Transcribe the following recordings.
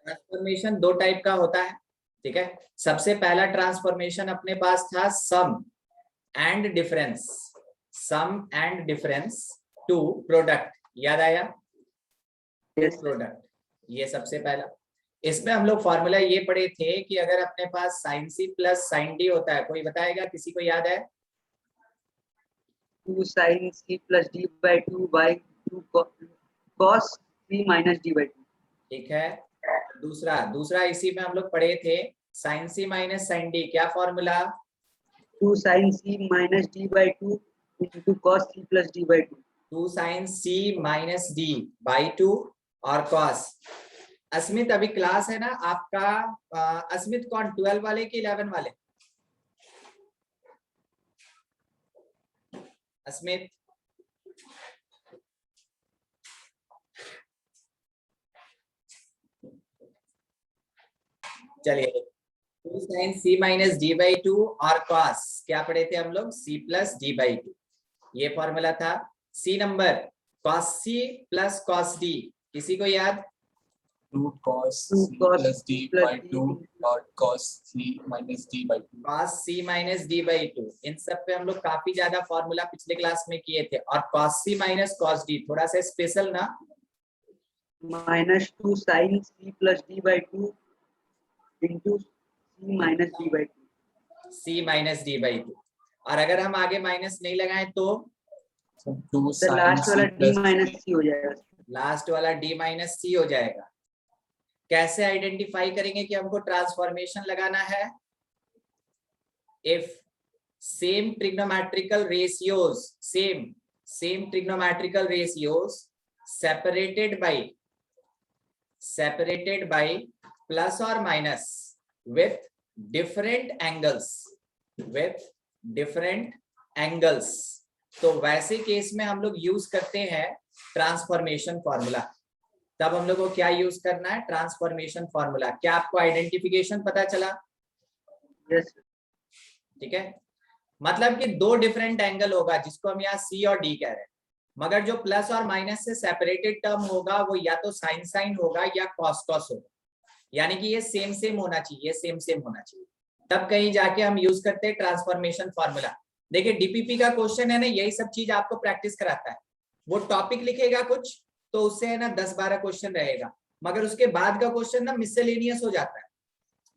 Transformation दो type का होता है, ठीक है। सबसे पहला ट्रांसफॉर्मेशन अपने पास था sum and difference, sum and difference to product, याद आया? टू प्रोडक्ट, ये सबसे पहला। इसमें हम लोग फॉर्मूला ये पढ़े थे कि अगर अपने पास sine C plus sine D होता है, कोई बताएगा, किसी को याद है? 2 sin c plus d by 2 by 2 cos c minus d by 2। ठीक है। दूसरा इसी में हम लोग पढ़े थे sign C minus sine D, क्या formula? 2 sin c minus d by 2 into cos c plus d by 2। 2 sine C minus D by 2 और कॉस। अस्मित अभी क्लास है ना आपका, अस्मित कौन, 12 वाले कि 11 वाले? अस्मित, चलिए 2 sine C minus D by 2 और कॉस, क्या पढ़े थे हम लोग? सी प्लस डी बाई 2, ये फॉर्मूला था। C number cos C plus cos D, किसी को याद? 2 cos c plus d by 2 और cos c minus d by 2। cos c minus d by 2, इन सब पे हम लोग काफी ज्यादा फॉर्मूला पिछले क्लास में किए थे। और cos c minus cos d थोड़ा सा स्पेशल ना, -2 sin c plus d by 2 into c minus d by 2। c minus d by 2, और अगर हम आगे माइनस नहीं लगाएं तो 2 sin लास्ट वाला c d plus minus c हो जाएगा। लास्ट वाला d माइनस c हो जाएगा। कैसे आइडेंटिफाई करेंगे कि हमको ट्रांसफॉर्मेशन लगाना है? If same trigonometrical ratios, same trigonometrical ratios separated by plus or minus with different angles, तो वैसे केस में हम लोग यूज करते हैं ट्रांसफॉर्मेशन फॉर्मूला। तब हम लोग को क्या यूज करना है? Transformation formula. क्या आपको आइडेंटिफिकेशन पता चला? यस। ठीक है, मतलब कि दो डिफरेंट एंगल होगा जिसको हम यहाँ सी और डी कह रहे हैं, मगर जो प्लस और माइनस से सेपरेटेड टर्म होगा वो या तो साइन साइन होगा या कॉस कॉस होगा, यानी कि ये सेम होना चाहिए, सेम होना चाहिए, तब कहीं जाके हम यूज करते हैं ट्रांसफॉर्मेशन फॉर्मूला। देखिए डीपीपी का क्वेश्चन है ना, यही सब चीज आपको प्रैक्टिस कराता है। वो टॉपिक लिखेगा कुछ तो उससे है ना 10-12 क्वेश्चन रहेगा, मगर उसके बाद का क्वेश्चन ना मिसलेनियस हो जाता है।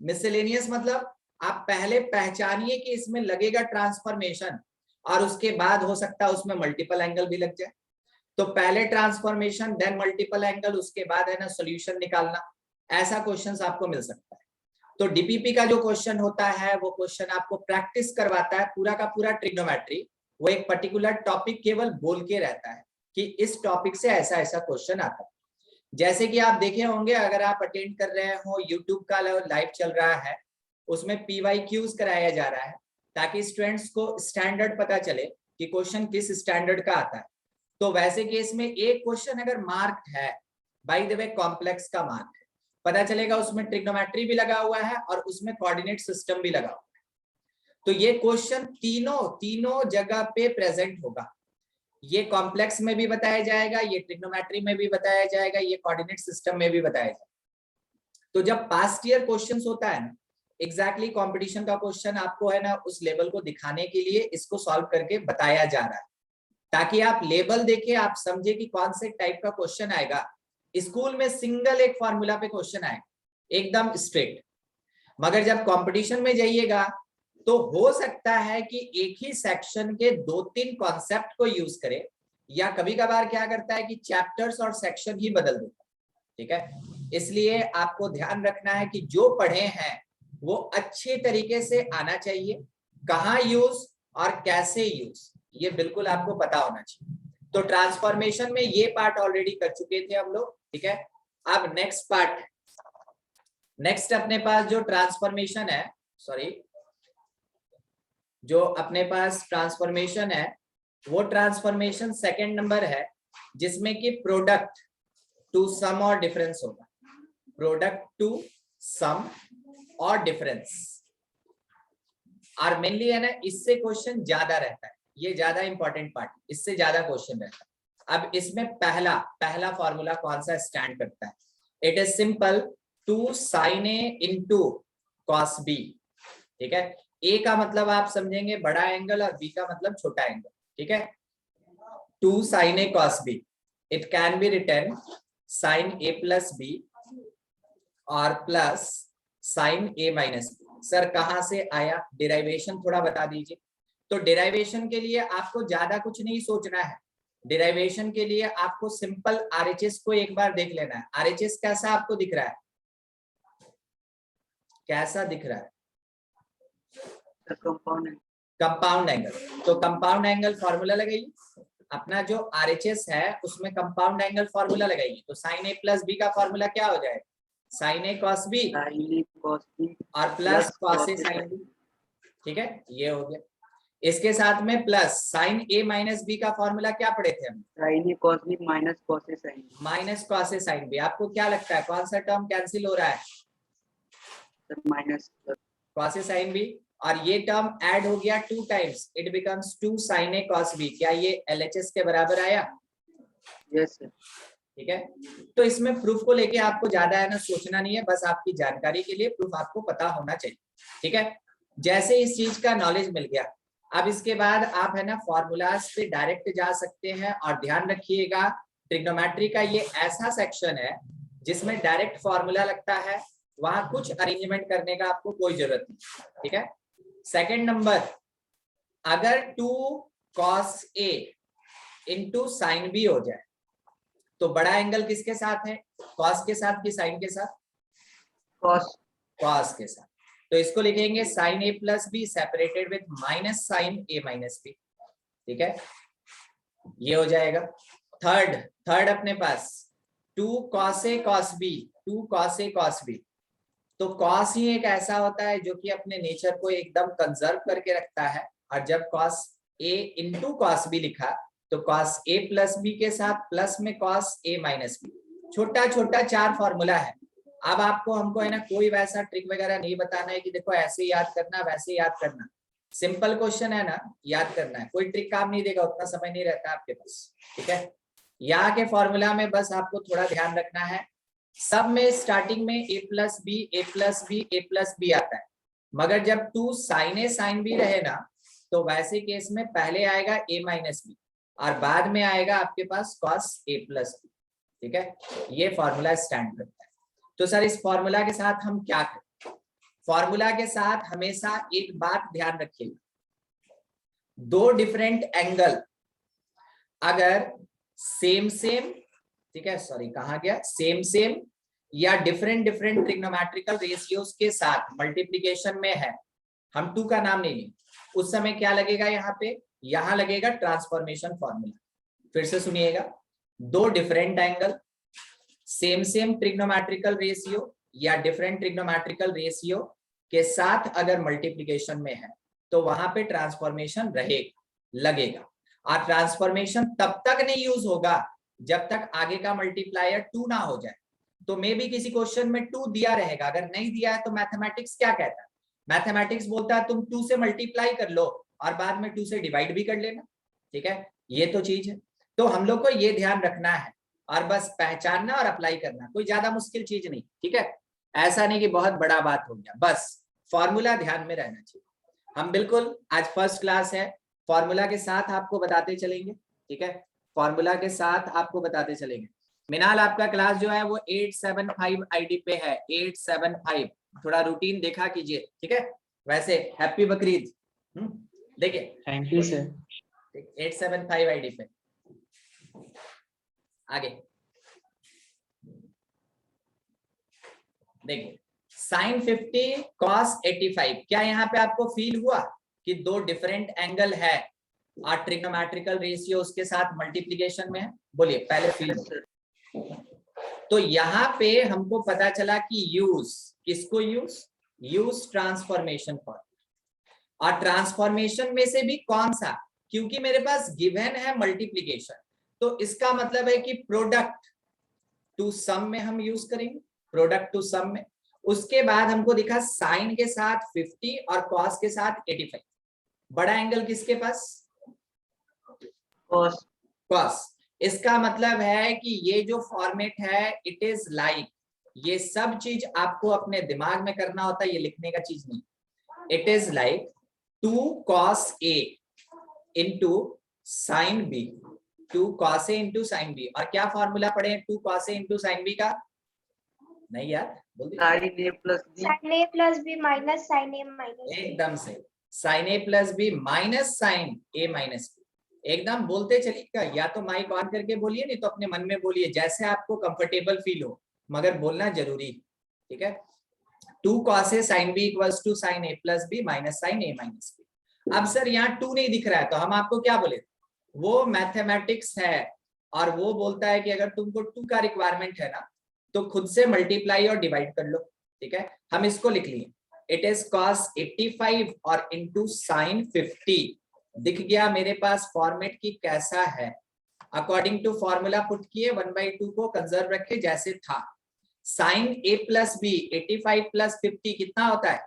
मिसलेनियस मतलब आप पहले पहचानिए कि इसमें लगेगा ट्रांसफॉर्मेशन, और उसके बाद हो सकता है उसमें मल्टीपल एंगल भी लग जाए। तो पहले ट्रांसफॉर्मेशन देन मल्टीपल एंगल, उसके बाद है ना सॉल्यूशन निकालना, ऐसा क्वेश्चंस आपको मिल सकता है। तो डीपीपी का जो क्वेश्चन होता है वो क्वेश्चन आपको प्रैक्टिस करवाता है पूरा का पूरा ट्रिग्नोमेट्री। वो एक पर्टिकुलर टॉपिक केवल बोल के रहता है कि इस टॉपिक से ऐसा ऐसा क्वेश्चन आता है। जैसे कि आप देखे होंगे, अगर आप अटेंड कर रहे हो, यूट्यूब का लाइव चल रहा है, उसमें PYQs कराया जा रहा है ताकि स्टूडेंट्स को स्टैंडर्ड पता चले कि क्वेश्चन किस स्टैंडर्ड का आता है। तो वैसे केस में एक क्वेश्चन अगर मार्क्ड है, बाय द वे कॉम्प्लेक्स का मार्क है, पता चलेगा उसमें ट्रिग्नोमेट्री भी लगा हुआ है और उसमें कोऑर्डिनेट सिस्टम भी लगा हुआ है। तो ये क्वेश्चन तीनों जगह पे प्रेजेंट होगा। ये कॉम्प्लेक्स में भी बताया जाएगा, ये ट्रिग्नोमेट्री में भी बताया जाएगा, ये कोऑर्डिनेट सिस्टम में भी बताया जाएगा। तो जब पास्ट ईयर क्वेश्चंस होता है ना, एग्जैक्टली कंपटीशन का क्वेश्चन आपको है ना उस लेवल को दिखाने के लिए इसको सॉल्व करके बताया जा रहा है, ताकि आप लेवल देखे आप समझे कि कौन से टाइप का क्वेश्चन आएगा। स्कूल में सिंगल एक फॉर्मूला पे क्वेश्चन आएगा एकदम स्ट्रेट, मगर जब कंपटीशन में जाइएगा तो हो सकता है कि एक ही सेक्शन के 2-3 कॉन्सेप्ट को यूज करे, या कभी कभार क्या करता है कि चैप्टर्स और सेक्शन ही बदल देता है। ठीक है, इसलिए आपको ध्यान रखना है कि जो पढ़े हैं वो अच्छे तरीके से आना चाहिए, कहाँ यूज और कैसे यूज ये बिल्कुल आपको पता होना चाहिए। तो ट्रांसफॉर्मेशन में ये पार्ट ऑलरेडी कर चुके थे हम लोग। ठीक है, अब नेक्स्ट पार्ट, नेक्स्ट अपने पास जो ट्रांसफॉर्मेशन है, जो अपने पास ट्रांसफॉर्मेशन है वो ट्रांसफॉर्मेशन सेकंड नंबर है, जिसमें कि प्रोडक्ट टू सम और डिफरेंस होगा। प्रोडक्ट टू सम और डिफरेंस, और मेनली है ना इससे क्वेश्चन ज्यादा रहता है, ये ज्यादा इंपॉर्टेंट पार्ट, इससे ज्यादा क्वेश्चन रहता है। अब इसमें पहला फॉर्मूला कौन सा स्टैंड करता है? It is simple, 2 sin A into cos B, ठीक है। A का मतलब आप समझेंगे बड़ा एंगल और B का मतलब छोटा एंगल, ठीक है। 2 sin A cos B, it can be written sin A plus B और plus sin A minus B। Sir कहां से आया, डिराइवेशन थोड़ा बता दीजिए। तो डिराइवेशन के लिए आपको ज्यादा कुछ नहीं सोचना है। डिराइवेशन के लिए आपको सिंपल आरएचएस को एक बार देख लेना है। आरएचएस कैसा आपको दिख रहा है, कैसा दिख रहा है? Compound angle. तो कंपाउंड एंगल फॉर्मूला लगाइए, अपना जो आरएचएस है उसमें कंपाउंड एंगल फॉर्मूला लगाइए। तो साइन ए प्लस बी का फॉर्मूला क्या हो जाएगा, साइन ए कॉस बी और plus cos A sine B, ठीक है। ये हो गया। इसके साथ में plus sign A minus B का फॉर्मूला क्या पढ़े थे हम, sign A cos B minus cos A sine B, minus cos A sine B. आपको क्या लगता है कौन सा टर्म कैंसिल हो रहा है, minus cos A sign B, और ये टर्म ऐड हो गया 2 times, it becomes 2 sin a cos b। क्या ये LHS के बराबर आया? Yes sir. ठीक है। तो इसमें प्रूफ को लेके आपको ज्यादा है ना सोचना नहीं है, बस आपकी जानकारी के लिए प्रूफ आपको पता होना चाहिए, ठीक है। जैसे इस चीज का नॉलेज मिल गया, अब इसके बाद आप है ना फॉर्मूलाज पे डायरेक्ट जा सकते हैं। और ध्यान रखिएगा ट्रिग्नोमेट्री का ये ऐसा सेक्शन है जिसमें डायरेक्ट फॉर्मूला लगता है, वहां कुछ अरेंजमेंट करने का आपको कोई जरूरत नहीं, ठीक है। सेकंड नंबर, अगर 2 cos A into sine B हो जाए तो बड़ा एंगल किसके साथ है, cos के साथ कि साइन के साथ? cos के साथ। तो इसको लिखेंगे sine A plus B separated with minus sine A minus B, ठीक है। ये हो जाएगा। थर्ड अपने पास 2 cos A cos B, 2 cos A cos B। तो cos ही एक ऐसा होता है जो कि अपने नेचर को एकदम कंजर्व करके रखता है। और जब cos A into cos B लिखा तो cos A प्लस B के साथ प्लस में cos A माइनस B, छोटा छोटा 4 फॉर्मूला है। अब आपको हमको है ना कोई वैसा ट्रिक वगैरह नहीं बताना है कि देखो ऐसे याद करना वैसे याद करना। सिंपल क्वेश्चन है ना, याद करना है, कोई ट्रिक काम नहीं देगा, उतना समय नहीं रहता आपके पास, ठीक है। यहाँ के फॉर्मूला में बस आपको थोड़ा ध्यान रखना है, सब में स्टार्टिंग में a plus B A plus B A plus B आता है, मगर जब 2 sin A sin B रहे ना तो वैसे केस में पहले आएगा a माइनस बी और बाद में आएगा आपके पास cos A प्लस बी, ठीक है। ये फॉर्मूला स्टैंड करता है। तो सर इस फॉर्मूला के साथ हम क्या करें, फॉर्मूला के साथ हमेशा एक बात ध्यान रखिएगा, 2 डिफरेंट एंगल अगर सेम, ठीक है, सॉरी कहा गया, सेम या डिफरेंट ट्रिग्नोमेट्रिकल रेशियोज के साथ मल्टीप्लिकेशन में है, हम 2 का नाम नहीं लेंगे, उस समय क्या लगेगा यहाँ लगेगा ट्रांसफॉर्मेशन फॉर्मूला। फिर से सुनिएगा, 2 different angle same trigonometrical ratio या डिफरेंट ट्रिग्नोमेट्रिकल रेशियो के साथ अगर मल्टीप्लिकेशन में है तो वहां पे ट्रांसफॉर्मेशन लगेगा। और ट्रांसफॉर्मेशन तब तक नहीं यूज होगा जब तक आगे का मल्टीप्लायर 2 ना हो जाए। तो मे भी किसी क्वेश्चन में 2 दिया रहेगा, अगर नहीं दिया है तो मैथमेटिक्स क्या कहता है, मैथमेटिक्स बोलता है तुम 2 से मल्टीप्लाई कर लो और बाद में 2 से डिवाइड भी कर लेना, ठीक है। ये तो चीज है, तो हम लोग को ये ध्यान रखना है और बस पहचानना और अप्लाई करना, कोई ज्यादा मुश्किल चीज नहीं, ठीक है। ऐसा नहीं कि बहुत बड़ा बात हो गया, बस फॉर्मूला ध्यान में रहना चाहिए। हम बिल्कुल आज फर्स्ट क्लास है, फॉर्मूला के साथ आपको बताते चलेंगे, ठीक है, फॉर्मूला के साथ आपको बताते चलेंगे। मिनाल आपका क्लास जो है वो 875 आईडी पे है, 875, थोड़ा रूटीन देखा कीजिए, ठीक है। वैसे हैप्पी बकरीद, देखिए थैंक यू सर। 875 आईडी पे आगे देखिए, साइन 50 कॉस 85, क्या यहाँ पे आपको फील हुआ कि 2 डिफरेंट एंगल है और ट्रिग्नोमेट्रिकल रेशियो उसके साथ मल्टीप्लिकेशन में है? बोलिए पहले फील। तो यहाँ पे हमको पता चला कि किसको यूज ट्रांसफॉर्मेशन फॉर्मूला। और ट्रांसफॉर्मेशन में से भी कौन सा, क्योंकि मेरे पास गिवन है मल्टीप्लिकेशन, तो इसका मतलब है कि प्रोडक्ट टू सम में हम यूज करेंगे, प्रोडक्ट टू सम में। उसके बाद हमको दिखा साइन के साथ 50 और कॉस के साथ 85, बड़ा एंगल किसके पास, कॉस। इसका मतलब है कि ये जो फॉर्मेट है इट इज लाइक ये सब चीज आपको अपने दिमाग में करना होता है, ये लिखने का चीज नहीं। It is like 2 cos A into sine B, 2 cos A into sine B. और क्या फॉर्मूला पढ़े 2 cos A into sine B का? नहीं यार, बोल दीजिए। sin A plus B sin A plus B minus sin A minus B। एकदम से sin A plus B minus sine A minus B. एकदम बोलते चलिएगा, या तो माइक ऑन करके बोलिए, नहीं तो अपने मन में बोलिए, जैसे आपको कंफर्टेबल फील हो, मगर बोलना जरूरी। ठीक है, 2 cos A sin B equals to sin A plus B minus sin A minus B. अब सर यहाँ 2 नहीं दिख रहा है, तो हम आपको क्या बोले, वो मैथमेटिक्स है और वो बोलता है कि अगर तुमको 2 का रिक्वायरमेंट है ना, तो खुद से मल्टीप्लाई और डिवाइड कर लो। ठीक है, हम इसको लिख लिए, इट इज cos 85 और इंटू साइन 50। दिख गया मेरे पास फॉर्मेट की कैसा है, अकॉर्डिंग टू फॉर्मूला पुट किए, 1/2 को कंजर्व रखे जैसे था। Sine A plus B 85 plus 50 कितना होता है?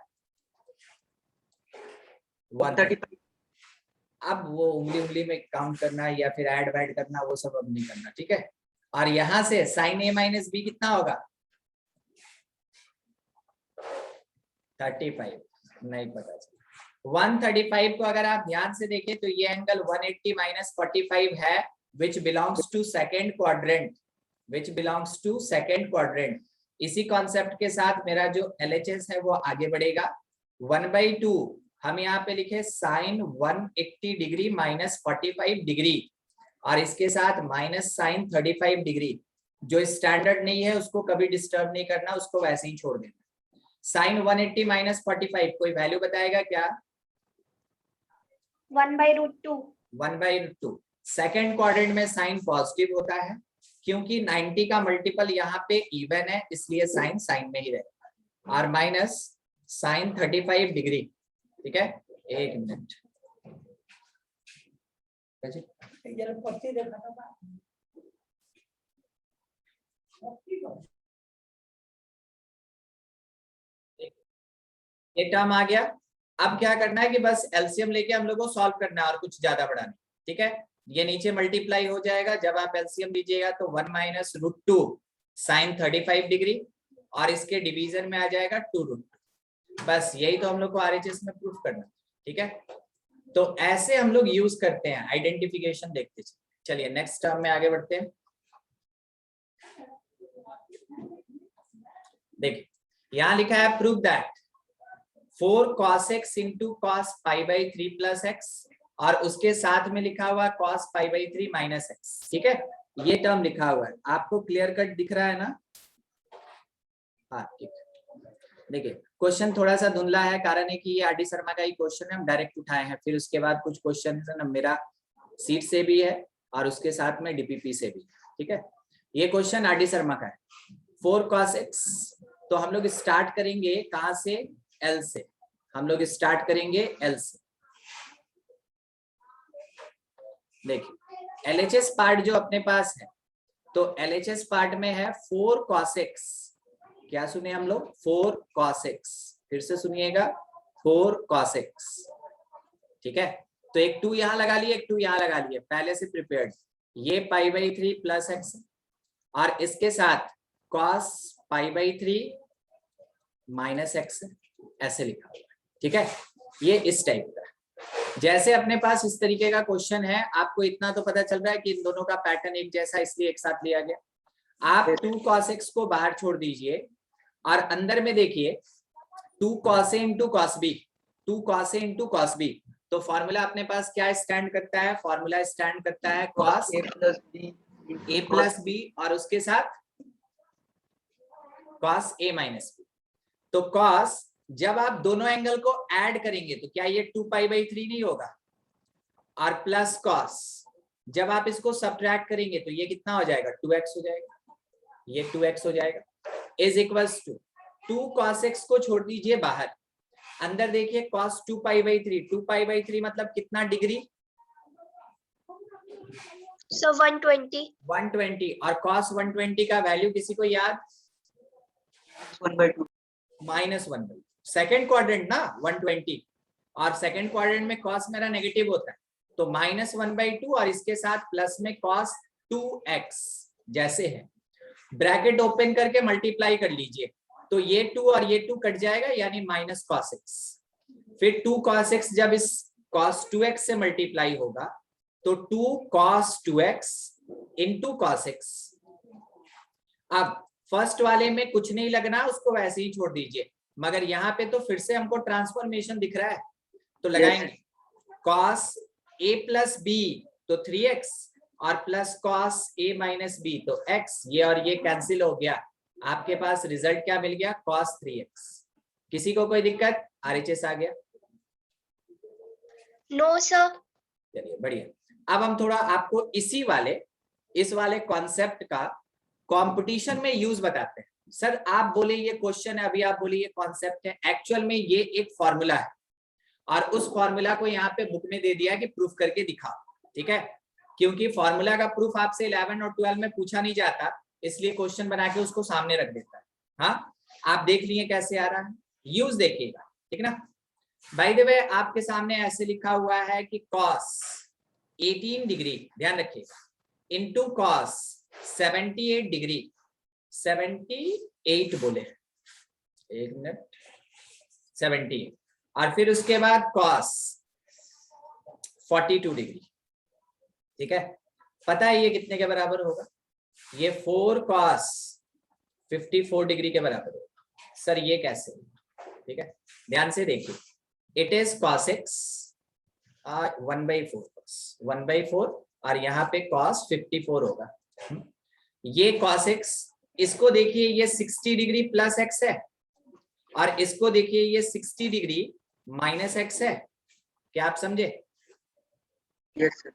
135 अब वो उंगली में काउंट करना या फिर ऐड वैड करना, वो सब अब नहीं करना। ठीक है, और यहां से साइन A माइनस बी कितना होगा? 35 नहीं पता चला। 135 को अगर आप ध्यान से देखें तो ये एंगल 180 माइनस 45 है, which belongs to second quadrant, which belongs to second quadrant. इसी कॉन्सेप्ट के साथ मेरा जो LHS है वो आगे बढ़ेगा। 1/2 हम यहाँ पे लिखे साइन 180 डिग्री माइनस 45 डिग्री, और इसके साथ माइनस साइन 35 डिग्री। जो स्टैंडर्ड नहीं है उसको कभी डिस्टर्ब नहीं करना, उसको वैसे ही छोड़ देना। साइन 180 माइनस 45 कोई वैल्यू बताएगा क्या? 1/√2। 1/2। सेकेंड क्वाड्रेंट में साइन पॉजिटिव होता है, क्योंकि 90 का मल्टीपल यहाँ पे इवन है, इसलिए साइन साइन में ही रहेगा। और माइनस साइन 35 डिग्री। ठीक है, एक मिनट, ये टर्म आ गया। अब क्या करना है कि बस एलसीएम लेके हम लोग को सॉल्व करना है और कुछ ज्यादा बड़ा नहीं। ठीक है, ये नीचे मल्टीप्लाई हो जाएगा, जब आप एलसीएम लीजिएगा तो 1 माइनस √2 साइन 35 डिग्री, और इसके डिवीजन में आ जाएगा 2√2। बस यही तो हम लोग को आरएचएस में प्रूफ करना। ठीक है, तो ऐसे हम लोग यूज करते हैं, आइडेंटिफिकेशन देखते चलिए नेक्स्ट टर्म में आगे बढ़ते हैं। देखिए यहां लिखा है prove that 4 cos x into cos π/3 plus x, और उसके साथ में लिखा हुआ cos π/3 माइनस x। ठीक है, ये टर्म लिखा हुआ है, आपको क्लियर कट दिख रहा है ना? हाँ ठीक है। देखिए क्वेश्चन थोड़ा सा धुंधला है, कारण है कि ये आर डी शर्मा का ही क्वेश्चन है, हम डायरेक्ट उठाए हैं। फिर उसके बाद कुछ क्वेश्चन है ना मेरा सीट से भी है और उसके साथ में डीपीपी से भी। ठीक है, ये क्वेश्चन आर डी शर्मा का है। 4 cos x, तो हम लोग स्टार्ट करेंगे कहां से? L से। हम लोग स्टार्ट करेंगे L से। देखिए LHS पार्ट जो अपने पास है, तो LHS पार्ट में है 4 cos x। क्या सुने हम लोग? 4 cos x। फिर से सुनिएगा, 4 cos x। ठीक है, तो एक 2 यहां लगा लिए, एक 2 यहां लगा लिए, पहले से प्रिपेयर्ड। ये π/3 प्लस x, और इसके साथ cos π/3 माइनस x, ऐसे लिखा हुआ है। ठीक है, ये इस टाइप का। जैसे अपने पास इस तरीके का क्वेश्चन है, आपको इतना तो पता चल रहा है कि इन दोनों का पैटर्न एक जैसा, इसलिए एक साथ लिया गया। आप 2 cos x को बाहर छोड़ दीजिए और अंदर में देखिए 2 cos A into cos B, 2 cos A into cos B। तो फॉर्मूला अपने पास क्या स्टैंड करता है? फॉर्मूला स्टैंड करता है cos A प्लस B और उसके साथ cos A माइनस B। तो cos, जब आप दोनों एंगल को ऐड करेंगे तो क्या ये 2π/3 नहीं होगा? और प्लस cos, जब आप इसको सब्ट्रैक्ट करेंगे तो ये कितना हो जाएगा? 2x हो जाएगा, ये 2x हो जाएगा। Is equals to 2 cos x को छोड़ दीजिए बाहर, अंदर देखिए cos 2π/3, 2π/3 मतलब कितना डिग्री? So 120। 120, और cos 120 का वैल्यू किसी को याद? 1/2 माइनस 1/2। सेकेंड क्वाड्रेंट ना 120, और सेकेंड क्वाड्रेंट में cos मेरा नेगेटिव होता है, तो -1/2 और इसके साथ प्लस में cos 2x जैसे है। ब्रैकेट ओपन करके मल्टीप्लाई कर लीजिए, तो ये 2 और ये 2 कट जाएगा, यानी माइनस cos x। फिर 2 cos x जब इस cos 2x से मल्टीप्लाई होगा तो 2 cos 2x into cos x। अब फर्स्ट वाले में कुछ नहीं लगना, उसको वैसे ही छोड़ दीजिए, मगर यहाँ पे तो फिर से हमको ट्रांसफॉर्मेशन दिख रहा है, तो लगाएंगे cos a प्लस b तो 3x और plus cos a minus b तो x, ये और ये कैंसिल हो गया, आपके पास रिजल्ट क्या मिल गया, cos 3x। किसी को कोई दिक्कत, RHS आ गया? No sir. चलिए बढ़िया। अब हम थोड़ा आपको इस वाले कॉन्सेप्ट का कंपटीशन में यूज बताते हैं। सर आप बोले ये क्वेश्चन है, अभी आप बोले ये कॉन्सेप्ट है, एक्चुअल में ये एक फॉर्मूला है और उस फॉर्मूला को यहाँ पे बुक में दे दिया कि प्रूफ करके दिखाओ, ठीक है? क्योंकि फॉर्मूला का प्रूफ आपसे 11 और 12 में पूछा नहीं जाता, इसलिए क्वेश्चन बना के उसको सामने रख देता है। हाँ, आप देख लिए कैसे आ रहा है, यूज देखिएगा, ठीक ना? बाय द वे आपके सामने ऐसे लिखा हुआ है कि cos 18 डिग्री, ध्यान रखिएगा, इंटू cos 78 डिग्री, 78 बोले, एक मिनट, 78, और फिर उसके बाद cos 42 डिग्री, ठीक है? पता है ये कितने के बराबर होगा? ये 4 cos 54 डिग्री के बराबर होगा। सर ये कैसे? ठीक है, ध्यान से देखिए, इट इज cos x 1/4 और यहाँ पे cos 54 होगा। ये cos x, इसको देखिए ये 60 डिग्री प्लस x है और इसको देखिए ये 60 डिग्री माइनस x है। क्या आप समझे? Yes sir.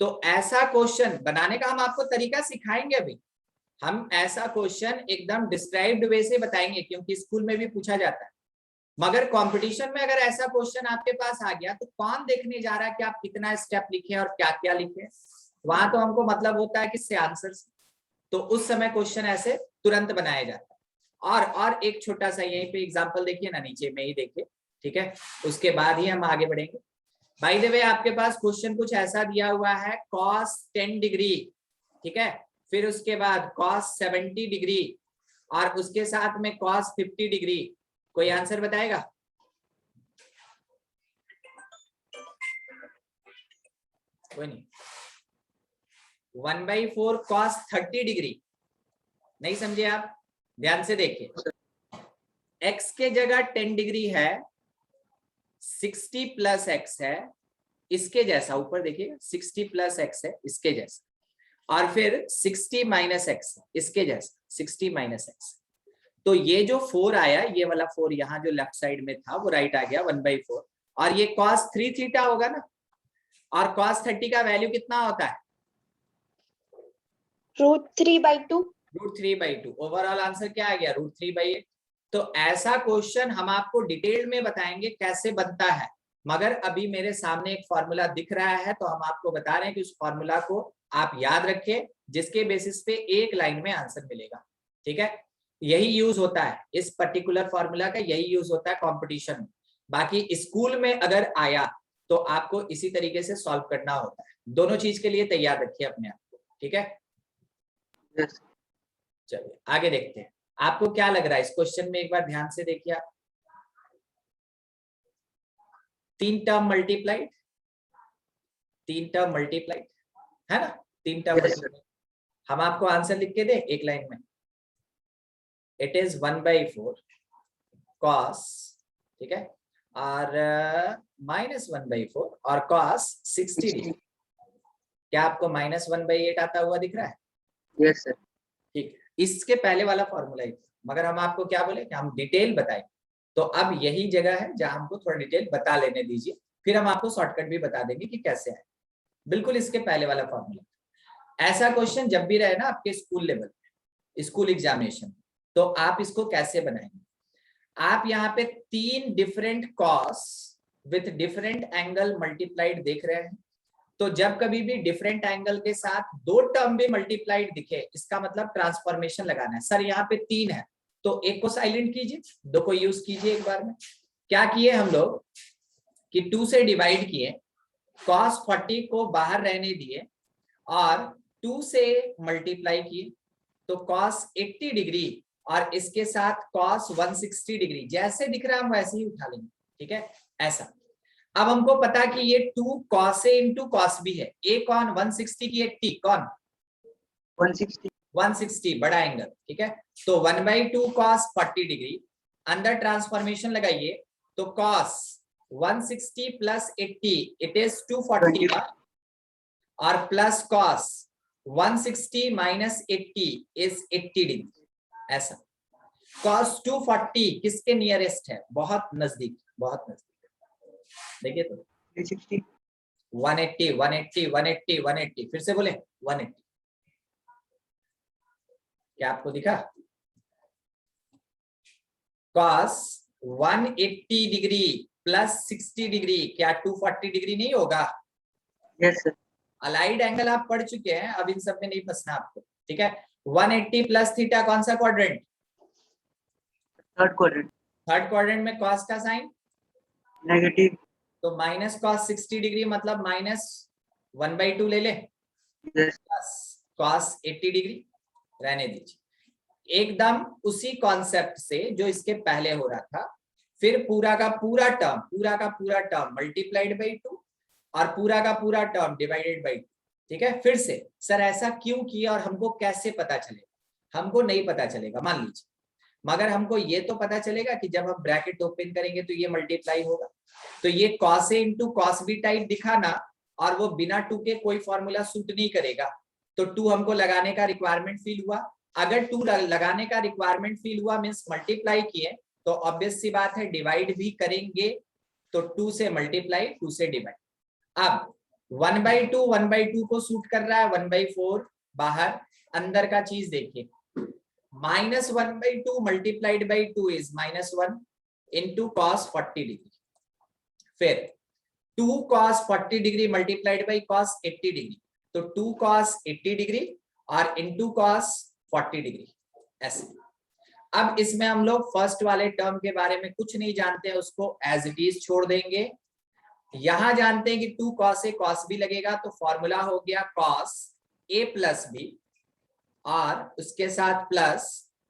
तो ऐसा क्वेश्चन बनाने का हम आपको तरीका सिखाएंगे। अभी हम ऐसा क्वेश्चन एकदम डिस्क्राइब्ड वे से बताएंगे, क्योंकि स्कूल में भी पूछा जाता है, मगर कंपटीशन में अगर ऐसा क्वेश्चन आपके पास आ गया तो कौन देखने जा रहा है कि आप कितना स्टेप लिखे और क्या क्या लिखे? वहां तो हमको मतलब होता है किससे, आंसर से। तो उस समय क्वेश्चन ऐसे तुरंत बनाया जाता है। और एक छोटा सा यहीं पे एग्जांपल देखिए ना, नीचे में ही देखिए, ठीक है? उसके बाद ही हम आगे बढ़ेंगे। बाय द वे आपके पास क्वेश्चन कुछ ऐसा दिया हुआ है, cos 10 डिग्री, ठीक है, फिर उसके बाद cos 70 डिग्री और उसके साथ में cos 50 डिग्री। कोई आंसर बताएगा? कोई नहीं। 1/4 cos 30 डिग्री, नहीं समझे आप? ध्यान से देखिए, x के जगह 10 डिग्री है, 60 प्लस x है, इसके जैसा, ऊपर देखिए 60 प्लस x है, इसके जैसा, और फिर 60 माइनस x है, इसके जैसा, 60 माइनस x। तो ये जो 4 आया, ये वाला 4 यहाँ जो लेफ्ट साइड में था वो राइट आ गया 1/4, और ये cos 3 थीटा होगा ना, और cos 30 का वैल्यू कितना होता है? √3/2। √3/2। ओवरऑल आंसर क्या आ गया? √3/8। तो ऐसा क्वेश्चन हम आपको डिटेल में बताएंगे कैसे बनता है, मगर अभी मेरे सामने एक फॉर्मूला दिख रहा है तो हम आपको बता रहे हैं कि उस फॉर्मूला को आप याद रखें, जिसके बेसिस पे एक लाइन में आंसर मिलेगा, ठीक है? यही यूज होता है, इस पर्टिकुलर फॉर्मूला का यही यूज होता है कंपटीशन में। बाकी स्कूल में अगर आया तो आपको इसी तरीके से सॉल्व करना होता है। दोनों चीज के लिए तैयार रखिए अपने आप को, ठीक है? यस। चलिए आगे देखते हैं। आपको क्या लग रहा है इस क्वेश्चन में? एक बार ध्यान से देखिए आप, 3 टर्म मल्टीप्लाइड, 3 टर्म मल्टीप्लाइड है ना, 3 टर्म मल्टीप्लाइड। हम आपको आंसर लिख के दे एक लाइन में, इट इज 1/4 cos, ठीक है, और -1/4 और cos 60 डिग्री। क्या आपको -1/8 आता हुआ दिख रहा है? Yes sir. ठीक, इसके पहले वाला फॉर्मूला ही, मगर हम आपको क्या बोले कि हम डिटेल बताएं, तो अब यही जगह है जहां हमको थोड़ा डिटेल बता लेने दीजिए, फिर हम आपको शॉर्टकट भी बता देंगे कि कैसे है। बिल्कुल इसके पहले वाला फॉर्मूला। ऐसा क्वेश्चन जब भी रहे ना आपके स्कूल लेवल पे, स्कूल एग्जामिनेशन, तो आप इसको कैसे बनाएंगे? आप यहाँ पे 3 different cos with different angle multiplied देख रहे हैं, तो जब कभी भी डिफरेंट एंगल के साथ 2 टर्म भी मल्टीप्लाइड दिखे, इसका मतलब ट्रांसफॉर्मेशन लगाना है। सर यहाँ पे 3 है तो एक को साइलेंट कीजिए, 2 को यूज कीजिए एक बार में। क्या किए हम लोग कि 2 से डिवाइड किए, cos 40 को बाहर रहने दिए और 2 से मल्टीप्लाई किए, तो cos 80 डिग्री और इसके साथ cos 160 डिग्री जैसे दिख रहा है हम वैसे ही उठा लेंगे, ठीक है ऐसा। अब हमको पता कि ये 2 cos A into cos B है। A कौन 160 की 80 कौन 160 160 बड़ा एंगल, ठीक है। तो 1/2 cos 40 डिग्री, अंदर ट्रांसफॉर्मेशन लगाइए तो cos 160 प्लस 80 इट इज 240 और plus cos 160 minus 80 is 80 degree ऐसा। cos 240 किसके नियरेस्ट है, बहुत नजदीक, बहुत नजदीक। देखिए तो 360 180 180 180 180 फिर से बोले 180। क्या आपको दिखा? cos 180 डिग्री प्लस 60 डिग्री क्या 240 डिग्री नहीं होगा? यस सर अलाइड एंगल आप पढ़ चुके हैं, अब इन सब में नहीं फंसना आपको, ठीक है। 180 प्लस थीटा कौन सा quadrant? Third quadrant third quadrant में cos का साइन नेगेटिव तो माइनस cos 60 डिग्री मतलब माइनस 1/2 ले ले यस प्लस cos 80 डिग्री रहने दीजिए। एकदम उसी कॉन्सेप्ट से जो इसके पहले हो रहा था, फिर पूरा का पूरा टर्म मल्टीप्लाइड बाई 2 और पूरा का पूरा टर्म डिवाइडेड बाई 2, ठीक है। फिर से सर ऐसा क्यों किया और हमको कैसे पता चलेगा? हमको नहीं पता चलेगा मान लीजिए, मगर हमको ये तो पता चलेगा कि जब हम ब्रैकेट ओपन करेंगे तो ये मल्टीप्लाई होगा। तो ये cos A into cos B type दिखा ना, और वो बिना 2 के कोई फॉर्मूला सूट नहीं करेगा, तो 2 हमको लगाने का रिक्वायरमेंट फील हुआ। अगर 2 लगाने का रिक्वायरमेंट फील हुआ मींस मल्टीप्लाई किए, तो ऑब्वियस सी बात है डिवाइड भी करेंगे, तो 2 से मल्टीप्लाई 2 से डिवाइड। अब 1/2 को सूट कर रहा है, 1/4 बाहर, अंदर का चीज देखिए -1/2 multiplied by 2 is -1 into cos 40 degree, फिर 2 cos 40 degree multiplied by cos 80 degree, तो 2 cos 80 डिग्री और इंटू cos 40 डिग्री ऐसे। अब इसमें हम लोग फर्स्ट वाले टर्म के बारे में कुछ नहीं जानते हैं, उसको एज इट इज छोड़ देंगे। यहां जानते हैं कि 2 cos A cos B लगेगा, तो फॉर्मूला हो गया cos A प्लस B और उसके साथ plus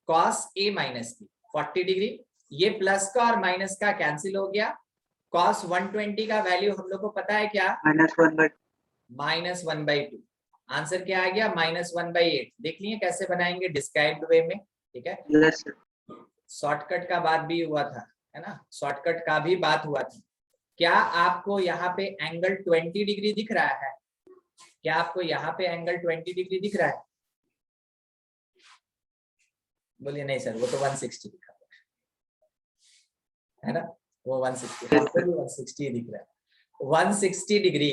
cos A minus B 40 degree. ये प्लस का और माइनस का कैंसिल हो गया। cos 120 का वैल्यू हम लोग को पता है क्या? -1/2। आंसर क्या आ गया? -1/8। देख लिए कैसे बनाएंगे डिस्क्राइब्ड वे में, ठीक है। यस सर शॉर्टकट का बात भी हुआ था, है ना, शॉर्टकट का भी बात हुआ था। क्या आपको यहाँ पे एंगल 20 डिग्री दिख रहा है? क्या आपको यहाँ पे एंगल 20 डिग्री दिख रहा है? बोलिए नहीं सर, वो तो 160 दिखा है ना, वो 160 हमको भी 160 दिख रहा है। 160 degree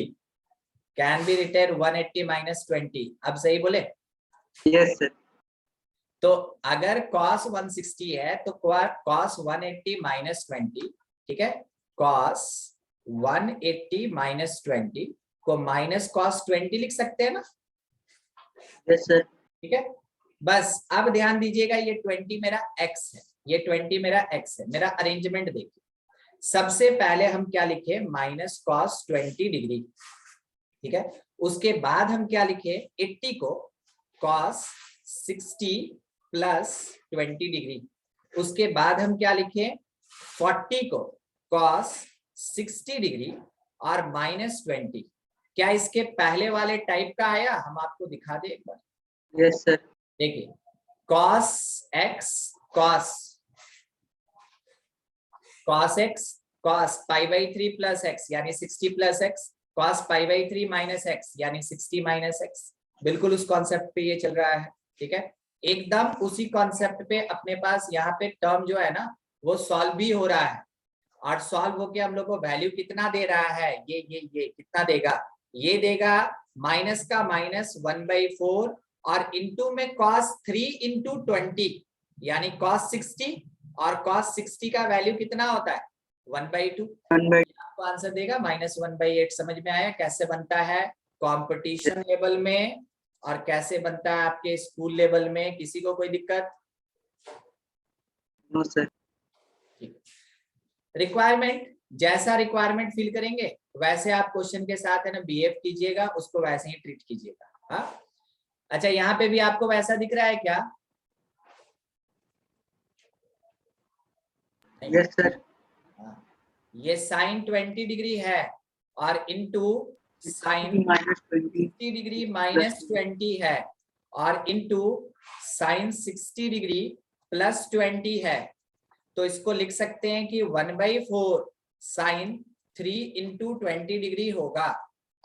can be written 180 minus 20। अब सही बोले? यस सर तो अगर cos 160 है तो cos 180 माइनस 20, ठीक है, cos 180 माइनस 20 को माइनस cos 20 लिख सकते हैं ना? यस सर ठीक है, बस अब ध्यान दीजिएगा, ये 20 मेरा x है, ये 20 मेरा x है। मेरा अरेंजमेंट देखिए, सबसे पहले हम क्या लिखे? माइनस cos 20 डिग्री, ठीक है। उसके बाद हम क्या लिखे? 80 को cos 60 प्लस 20 डिग्री। उसके बाद हम क्या लिखे? 40 को cos 60 डिग्री और माइनस 20। क्या इसके पहले वाले टाइप का आया? हम आपको दिखा दे एक बार। यस सर देखिए cos x cos x cos π/3 plus x यानी 60 plus x, cos π/3 minus x यानी 60 माइनस x। बिल्कुल उस कॉन्सेप्ट पे ये चल रहा है, ठीक है, एकदम उसी कॉन्सेप्ट पे। अपने पास यहाँ पे टर्म जो है ना वो सॉल्व भी हो रहा है, और सॉल्व होके हम लोग को वैल्यू कितना दे रहा है? ये कितना देगा? ये देगा माइनस का माइनस 1/4 और इंटू में cos 3 इंटू 20 यानी cos 60, और cos 60 का वैल्यू कितना होता है? 1/2। आपको आंसर देगा -1/8। समझ में आया कैसे बनता है कंपटीशन लेवल में और कैसे बनता है आपके स्कूल लेवल में? किसी को कोई दिक्कत? नो सर रिक्वायरमेंट, जैसा रिक्वायरमेंट फिल करेंगे वैसे आप क्वेश्चन के साथ है ना बिहेव कीजिएगा, उसको वैसे ही ट्रीट कीजिएगा। हाँ, अच्छा, यहाँ पे भी आपको वैसा दिख रहा है क्या? Yes sir. ये साइन 20 डिग्री है और इंटू साइन -20 60 डिग्री -20 है और इंटू साइन 60 डिग्री +20 है। तो इसको लिख सकते हैं कि 1/4 साइन 3 इंटू 20 डिग्री होगा।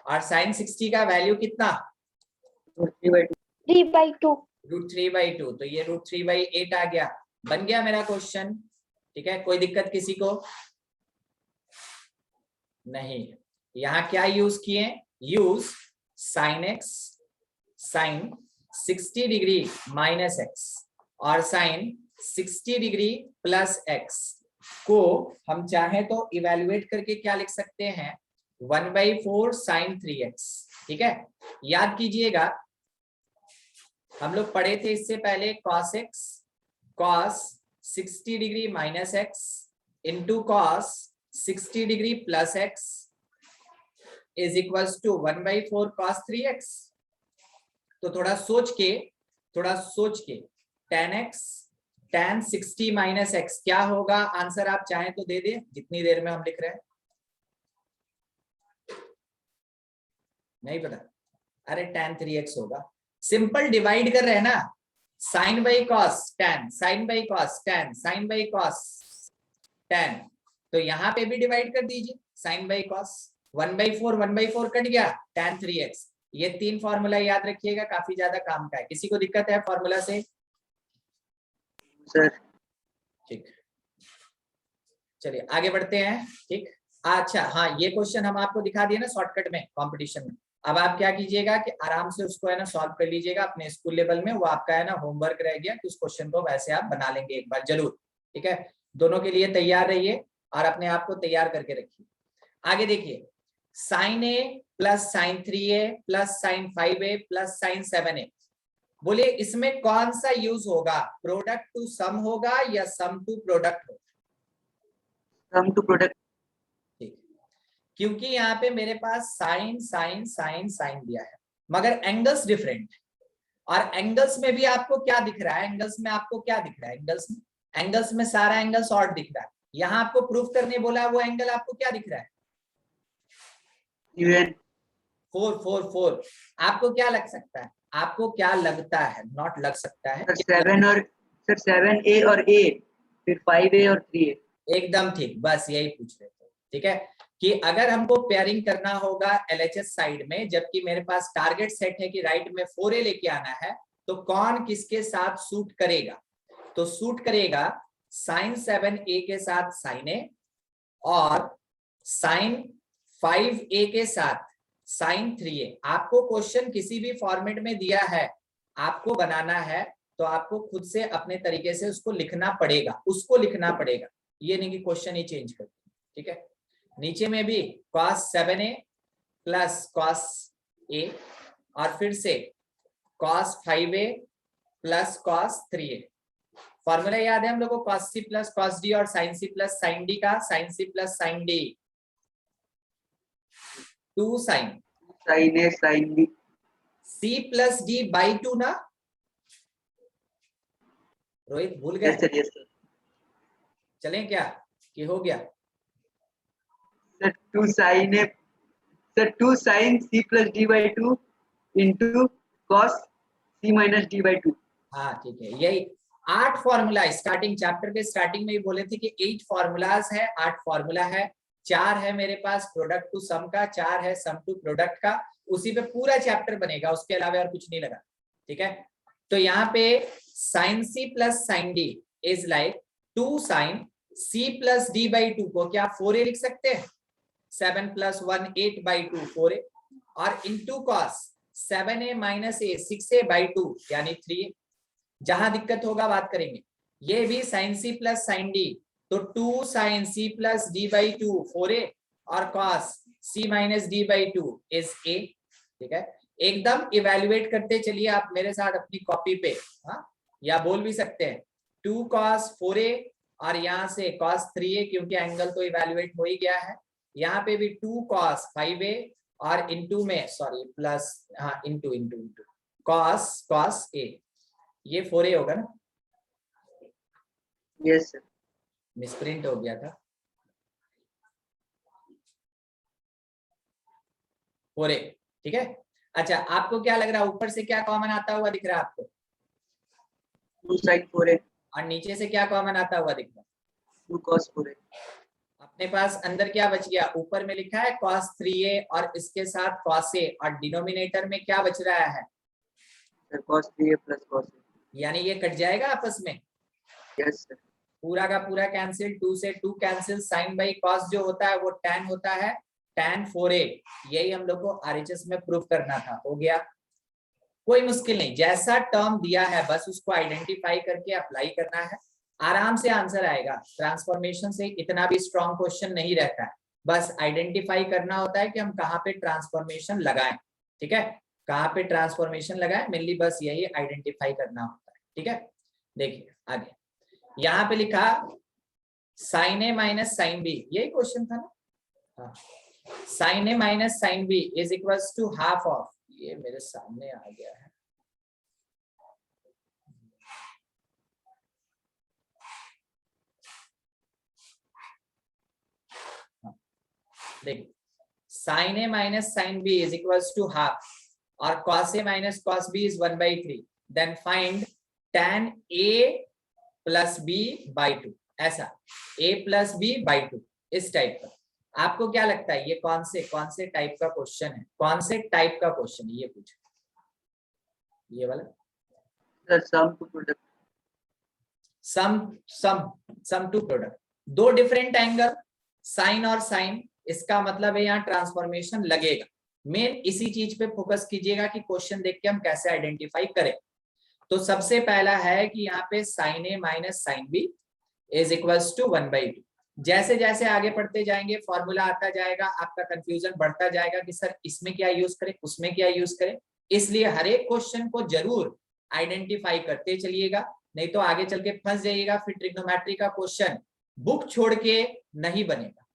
और साइन 60 का वैल्यू कितना? 3/2। 3/2। √3/2। तो ये √3/8 आ गया। बन गया मेरा क्वेश्चन। ठीक है, कोई दिक्कत किसी को नहीं? यहाँ क्या यूज किए? Use sine x sine 60 degree -x और साइन 60 डिग्री +x को हम चाहे तो इवेल्युएट करके क्या लिख सकते हैं? 1/4 साइन 3x। ठीक है, याद कीजिएगा हम लोग पढ़े थे इससे पहले cos x cos 60 degree -x into cos 60 degree +x is equals to 1/4 cos 3x। तो थोड़ा सोच के tan x tan 60 -x क्या होगा? आंसर आप चाहें तो दे दे जितनी देर में हम लिख रहे हैं। नहीं पता? अरे tan 3x होगा। सिंपल डिवाइड कर रहे हैं ना, sine by cos tan, sine by cos tan, sine by cos tan। तो यहाँ पे भी डिवाइड कर दीजिए, साइन बाई कॉस 1/4 कट गया, tan 3x। ये 3 फॉर्मूला याद रखिएगा, काफी ज्यादा काम का है। किसी को दिक्कत है फॉर्मूला से? सर ठीक, चलिए आगे बढ़ते हैं। ठीक, अच्छा हाँ, ये क्वेश्चन हम आपको दिखा दिए ना शॉर्टकट में कंपटीशन में। अब आप क्या कीजिएगा कि आराम से उसको है ना सॉल्व कर लीजिएगा अपने स्कूल लेवल में। वो आपका है ना होमवर्क रह गया कि उस क्वेश्चन को वैसे आप बना लेंगे एक बार जरूर। ठीक है, दोनों के लिए तैयार रहिए और अपने आप को तैयार करके रखिए। आगे देखिए, sine a plus sine 3a plus sine 5a plus sine 7a। बोलिए इसमें कौन सा यूज होगा? प्रोडक्ट टू सम होगा या सम टू प्रोडक्ट होगा? सम टू प्रोडक्ट। ठीक, क्योंकि यहाँ पे मेरे पास साइन साइन साइन साइन दिया है मगर एंगल्स डिफरेंट है। और एंगल्स में भी आपको क्या दिख रहा है? एंगल्स में आपको क्या दिख रहा है? एंगल्स में सारा एंगल्स ऑड दिख रहा है। यहाँ आपको प्रूफ करने बोला, वो एंगल आपको क्या दिख रहा है? इवन 4 4 4। आपको क्या लग सकता है? आपको क्या लगता है? नॉट लग सकता है, सर 7 और सर 7a और a, फिर 5a और 3a। एकदम ठीक, बस यही पूछ रहे थे। ठीक है, कि अगर हमको पेयरिंग करना होगा LHS साइड में, जबकि मेरे पास टारगेट सेट है कि राइट में 4a लेके आना है, तो कौन किसके साथ सूट करेगा? तो सूट करेगा साइन 7a के साथ साइन a और साइन 5a के साथ साइन 3a। आपको क्वेश्चन किसी भी फॉर्मेट में दिया है, आपको बनाना है तो आपको खुद से अपने तरीके से उसको लिखना पड़ेगा, ये नहीं कि क्वेश्चन ही चेंज कर। ठीक है, नीचे में भी cos 7a plus cos a और फिर से cos 5a plus cos 3a। Formula याद है हम लोगों को? cos c plus cos d और sin c plus sin d का, sin c plus sin d 2 sin sin a sin b c plus d by 2 ना? रोहित भूल गए? Yes sir. चलें क्या कि हो गया? Sir 2 sin a sir 2 sin c plus d by 2 into cos c minus d by 2। हाँ ठीक है, यही 8 फॉर्मूला स्टार्टिंग चैप्टर के स्टार्टिंग में ही बोले थे कि 8 फॉर्मूलाज है, 8 फॉर्मूला है। 4 है मेरे पास प्रोडक्ट टू सम का, 4 है सम टू प्रोडक्ट का। उसी पे पूरा चैप्टर बनेगा, उसके अलावा और कुछ नहीं लगा। ठीक है, तो यहाँ पे sin c plus sin d is like 2 sin c plus d by 2 को क्या 4a लिख सकते हैं? 7 प्लस 1 8 बाई 2 4a और into cos 7a minus a 6a by 2 यानी 3a। जहां दिक्कत होगा बात करेंगे। ये भी sin c plus sin d, तो 2 sin c plus d by 2 4a और cos c minus d by 2 is a। ठीक है, एकदम इवेल्युएट करते चलिए आप मेरे साथ अपनी कॉपी पे। हाँ, या बोल भी सकते हैं 2 cos 4a और यहाँ से cos 3a, क्योंकि एंगल तो इवेल्युएट हो ही गया है। यहाँ पे भी 2 cos 5a और इंटू में सॉरी प्लस, हाँ into into into cos A, ये 4A होगा ना, यस सर, मिसप्रिंट हो गया था, 4A, ठीक है। अच्छा, आपको क्या लग रहा है, ऊपर से क्या कॉमन आता हुआ दिख रहा है आपको, 2 sin 4a, और नीचे से क्या कॉमन आता हुआ दिख रहा है, 2 cos 4a, अपने पास अंदर क्या बच गया, ऊपर में लिखा है cos 3A और इसके साथ cos A, और डिनोमिनेटर में क्या बच रहा है, sir cos 3a plus cos a, यानी ये कट जाएगा आपस में, यस सर, पूरा का पूरा कैंसिल, 2 से 2 कैंसिल, साइन बाई कॉस जो होता है वो tan होता है, tan 4A, यही हम लोग को RHS में प्रूफ करना था, हो गया, कोई मुश्किल नहीं, जैसा टर्म दिया है बस उसको आइडेंटिफाई करके अप्लाई करना है, आराम से आंसर आएगा, ट्रांसफॉर्मेशन से इतना भी स्ट्रॉन्ग क्वेश्चन नहीं रहता है, बस आइडेंटिफाई करना होता है कि हम कहाँ पे ट्रांसफॉर्मेशन लगाएं, ठीक है, कहाँ पे ट्रांसफॉर्मेशन लगाएं, मेनली बस यही आइडेंटिफाई करना होता है, ठीक है। देखिए आगे यहाँ पे लिखा sin A minus sin B, यही क्वेश्चन था ना, sin A minus sin B is equals to half of, ये मेरे सामने आ गया है, देखिए sin A minus sin B is equals to half, और cos A minus cos B is 1/3, then find tan A plus B by 2, ऐसा A plus B by 2, इस टाइप का। आपको क्या लगता है ये कौन से टाइप का क्वेश्चन है, कौन से टाइप का क्वेश्चन है, ये पूछो, ये वाला sir sum to product, sum to product, दो डिफरेंट एंगल साइन और साइन, इसका मतलब है यहाँ ट्रांसफॉर्मेशन लगेगा, मेन इसी चीज पे फोकस कीजिएगा कि क्वेश्चन देख के हम कैसे आइडेंटिफाई करें। तो सबसे पहला है कि यहाँ पे sin A minus sin B is equals to 1/2, जैसे जैसे आगे पढ़ते जाएंगे फॉर्मूला आता जाएगा, आपका कंफ्यूजन बढ़ता जाएगा कि सर इसमें क्या यूज करें, उसमें क्या यूज करें, इसलिए हर एक क्वेश्चन को जरूर आइडेंटिफाई करते चलिएगा, नहीं तो आगे चल के फंस जाइएगा, फिर ट्रिग्नोमेट्री का क्वेश्चन बुक छोड़ के नहीं बनेगा,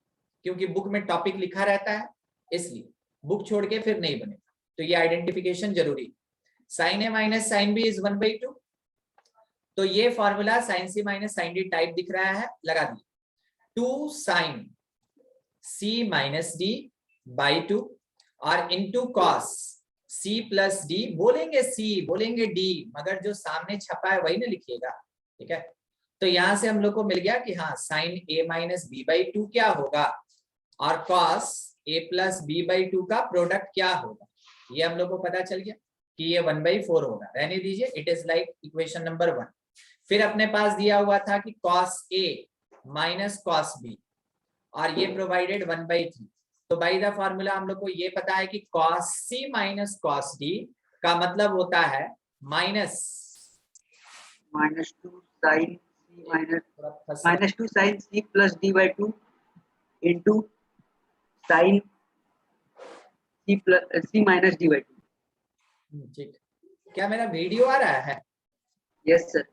क्योंकि बुक में टॉपिक लिखा रहता है, इसलिए बुक छोड़ के फिर नहीं बनेगा, तो ये आइडेंटिफिकेशन जरूरी। sin A minus sin B is 1/2, तो ये formula sin C minus sin D type दिख रहा है, लगा दिए, 2 sin C minus D by 2 और into cos C plus D, बोलेंगे C बोलेंगे D, मगर जो सामने छपा है वही ना लिखिएगा, ठीक है। तो यहां से हम लोग को मिल गया कि हाँ sin A minus B by 2 क्या होगा, और cos A plus B by 2 का प्रोडक्ट क्या होगा, ये हम लोग को पता चल गया कि ये 1/4 होगा, रहने दीजिए, it is like equation number 1। फिर अपने पास दिया हुआ था कि cos A minus cos B, और ये प्रोवाइडेड 1/3, तो बाय द फॉर्मूला हम लोग को ये पता है कि cos C minus cos D का मतलब होता है minus -2 sin C plus D by 2 into sin C minus D by 2, ठीक, क्या मेरा वीडियो आ रहा है, यस सर,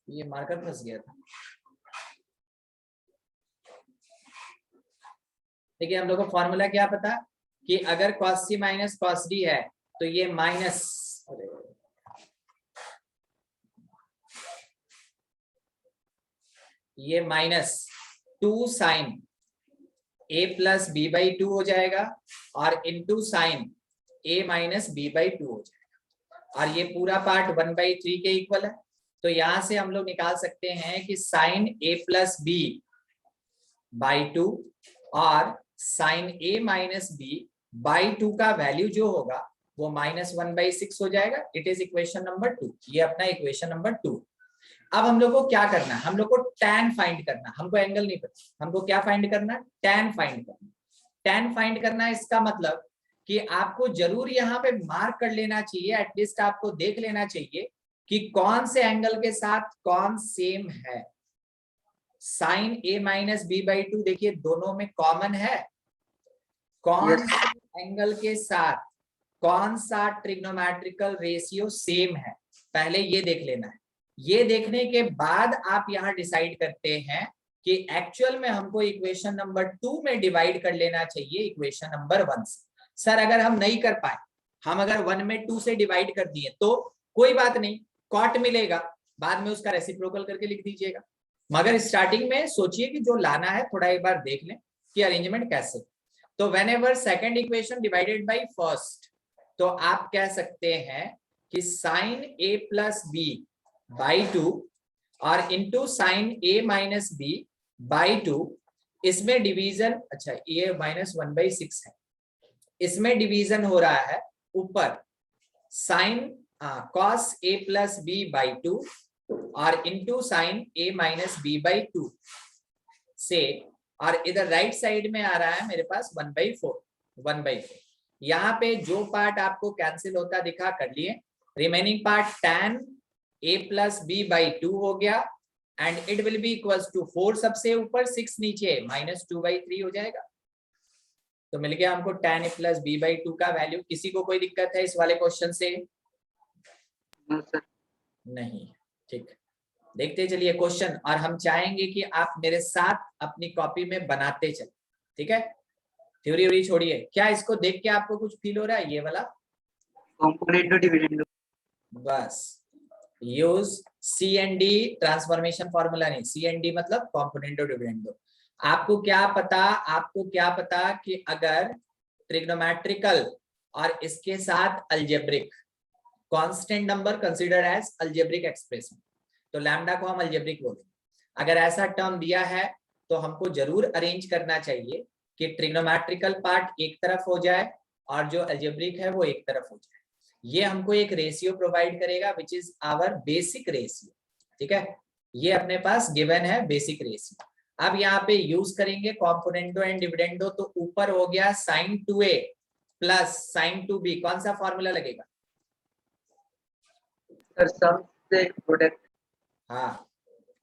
ये मार्कर फंस गया था। देखिए हम लोग को फॉर्मूला क्या पता कि अगर cos C minus cos D है तो ये माइनस, ये minus 2 sin A plus B by 2 हो जाएगा और into sign A minus B by 2 हो जाएगा, और ये पूरा पार्ट 1/3 के इक्वल है, तो यहां से हम लोग निकाल सकते हैं कि sin A plus B by 2 और sin A minus B by 2 का वैल्यू जो होगा वो -1/6 हो जाएगा, इट इज इक्वेशन नंबर 2, ये अपना इक्वेशन नंबर 2। अब हम लोग को क्या करना है, हम लोग को tan फाइंड करना, हमको एंगल नहीं पता, हमको क्या फाइंड करना है, tan फाइंड करना, tan फाइंड करना है, इसका मतलब कि आपको जरूर यहाँ पे मार्क कर लेना चाहिए, एटलीस्ट आपको देख लेना चाहिए कि कौन से एंगल के साथ कौन सेम है, sine A minus B by two, देखिए दोनों में कॉमन है, कौन Yes. से एंगल के साथ कौन सा ट्रिग्नोमेट्रिकल रेशियो सेम है, पहले ये देख लेना है। ये देखने के बाद आप यहाँ डिसाइड करते हैं कि एक्चुअल में हमको इक्वेशन नंबर 2 में डिवाइड कर लेना चाहिए इक्वेशन नंबर 1 से। सर अगर हम नहीं कर पाए, हम अगर 1 में 2 से डिवाइड कर दिए तो कोई बात नहीं, कॉट मिलेगा, बाद में उसका रेसिप्रोकल करके लिख दीजिएगा। मगर स्टार्टिंग में सोचिए कि जो लाना है थोड़ा एक बार देख लें कि अरेंजमेंट कैसे। तो whenever second equation divided by first, तो आप कह सकते हैं कि sine A plus B by 2 और into sine A minus B by 2, इसमें डिवीजन, अच्छा ए माइनस 1/6 है, इसमें डिवीजन हो रहा है ऊपर sine cos A plus B by 2 और into sine A minus B by 2 से, और इधर राइट साइड में आ रहा है मेरे पास 1/4। यहाँ पे जो पार्ट आपको कैंसिल होता दिखा कर लिए, remaining part tan a plus B by 2 हो गया and it will be equals to 4 सबसे ऊपर, 6 नीचे, -2/3 हो जाएगा। तो मिल गया हमको tan a plus B by 2 का वैल्यू। किसी को कोई दिक्कत है इस वाले क्वेश्चन से? No, sir. नहीं, ठीक, देखते चलिए क्वेश्चन, और हम चाहेंगे कि आप मेरे साथ अपनी कॉपी में बनाते चले, ठीक है? थ्योरी व्योरी छोड़िए। क्या इसको देख के आपको कुछ फील हो रहा है ये वाला? Componendo dividendo. बस use C and D transformation formula नहीं, सी एंड डी मतलब कॉम्पोनेंटो डिविडेंडो। आपको क्या पता कि अगर ट्रिग्नोमेट्रिकल और इसके साथ algebraic constant number consider as algebraic expression, तो लैम्डा को हम अलजेब्रिक बोलेंगे। अगर ऐसा टर्म दिया है तो हमको जरूर अरेंज करना चाहिए कि ट्रिग्नोमेट्रिकल पार्ट एक तरफ हो जाए और जो अलजेब्रिक है वो एक तरफ हो जाए। ये हमको एक रेशियो प्रोवाइड करेगा which is our basic ratio, ठीक है? ये अपने पास गिवन है बेसिक रेशियो। अब यहाँ पे यूज करेंगे कॉम्पोनेंटो एंड डिविडेंडो, तो ऊपर हो गया sin 2a plus sin 2b, कौन सा फॉर्मूला लगेगा? Sir, sum से product. हाँ,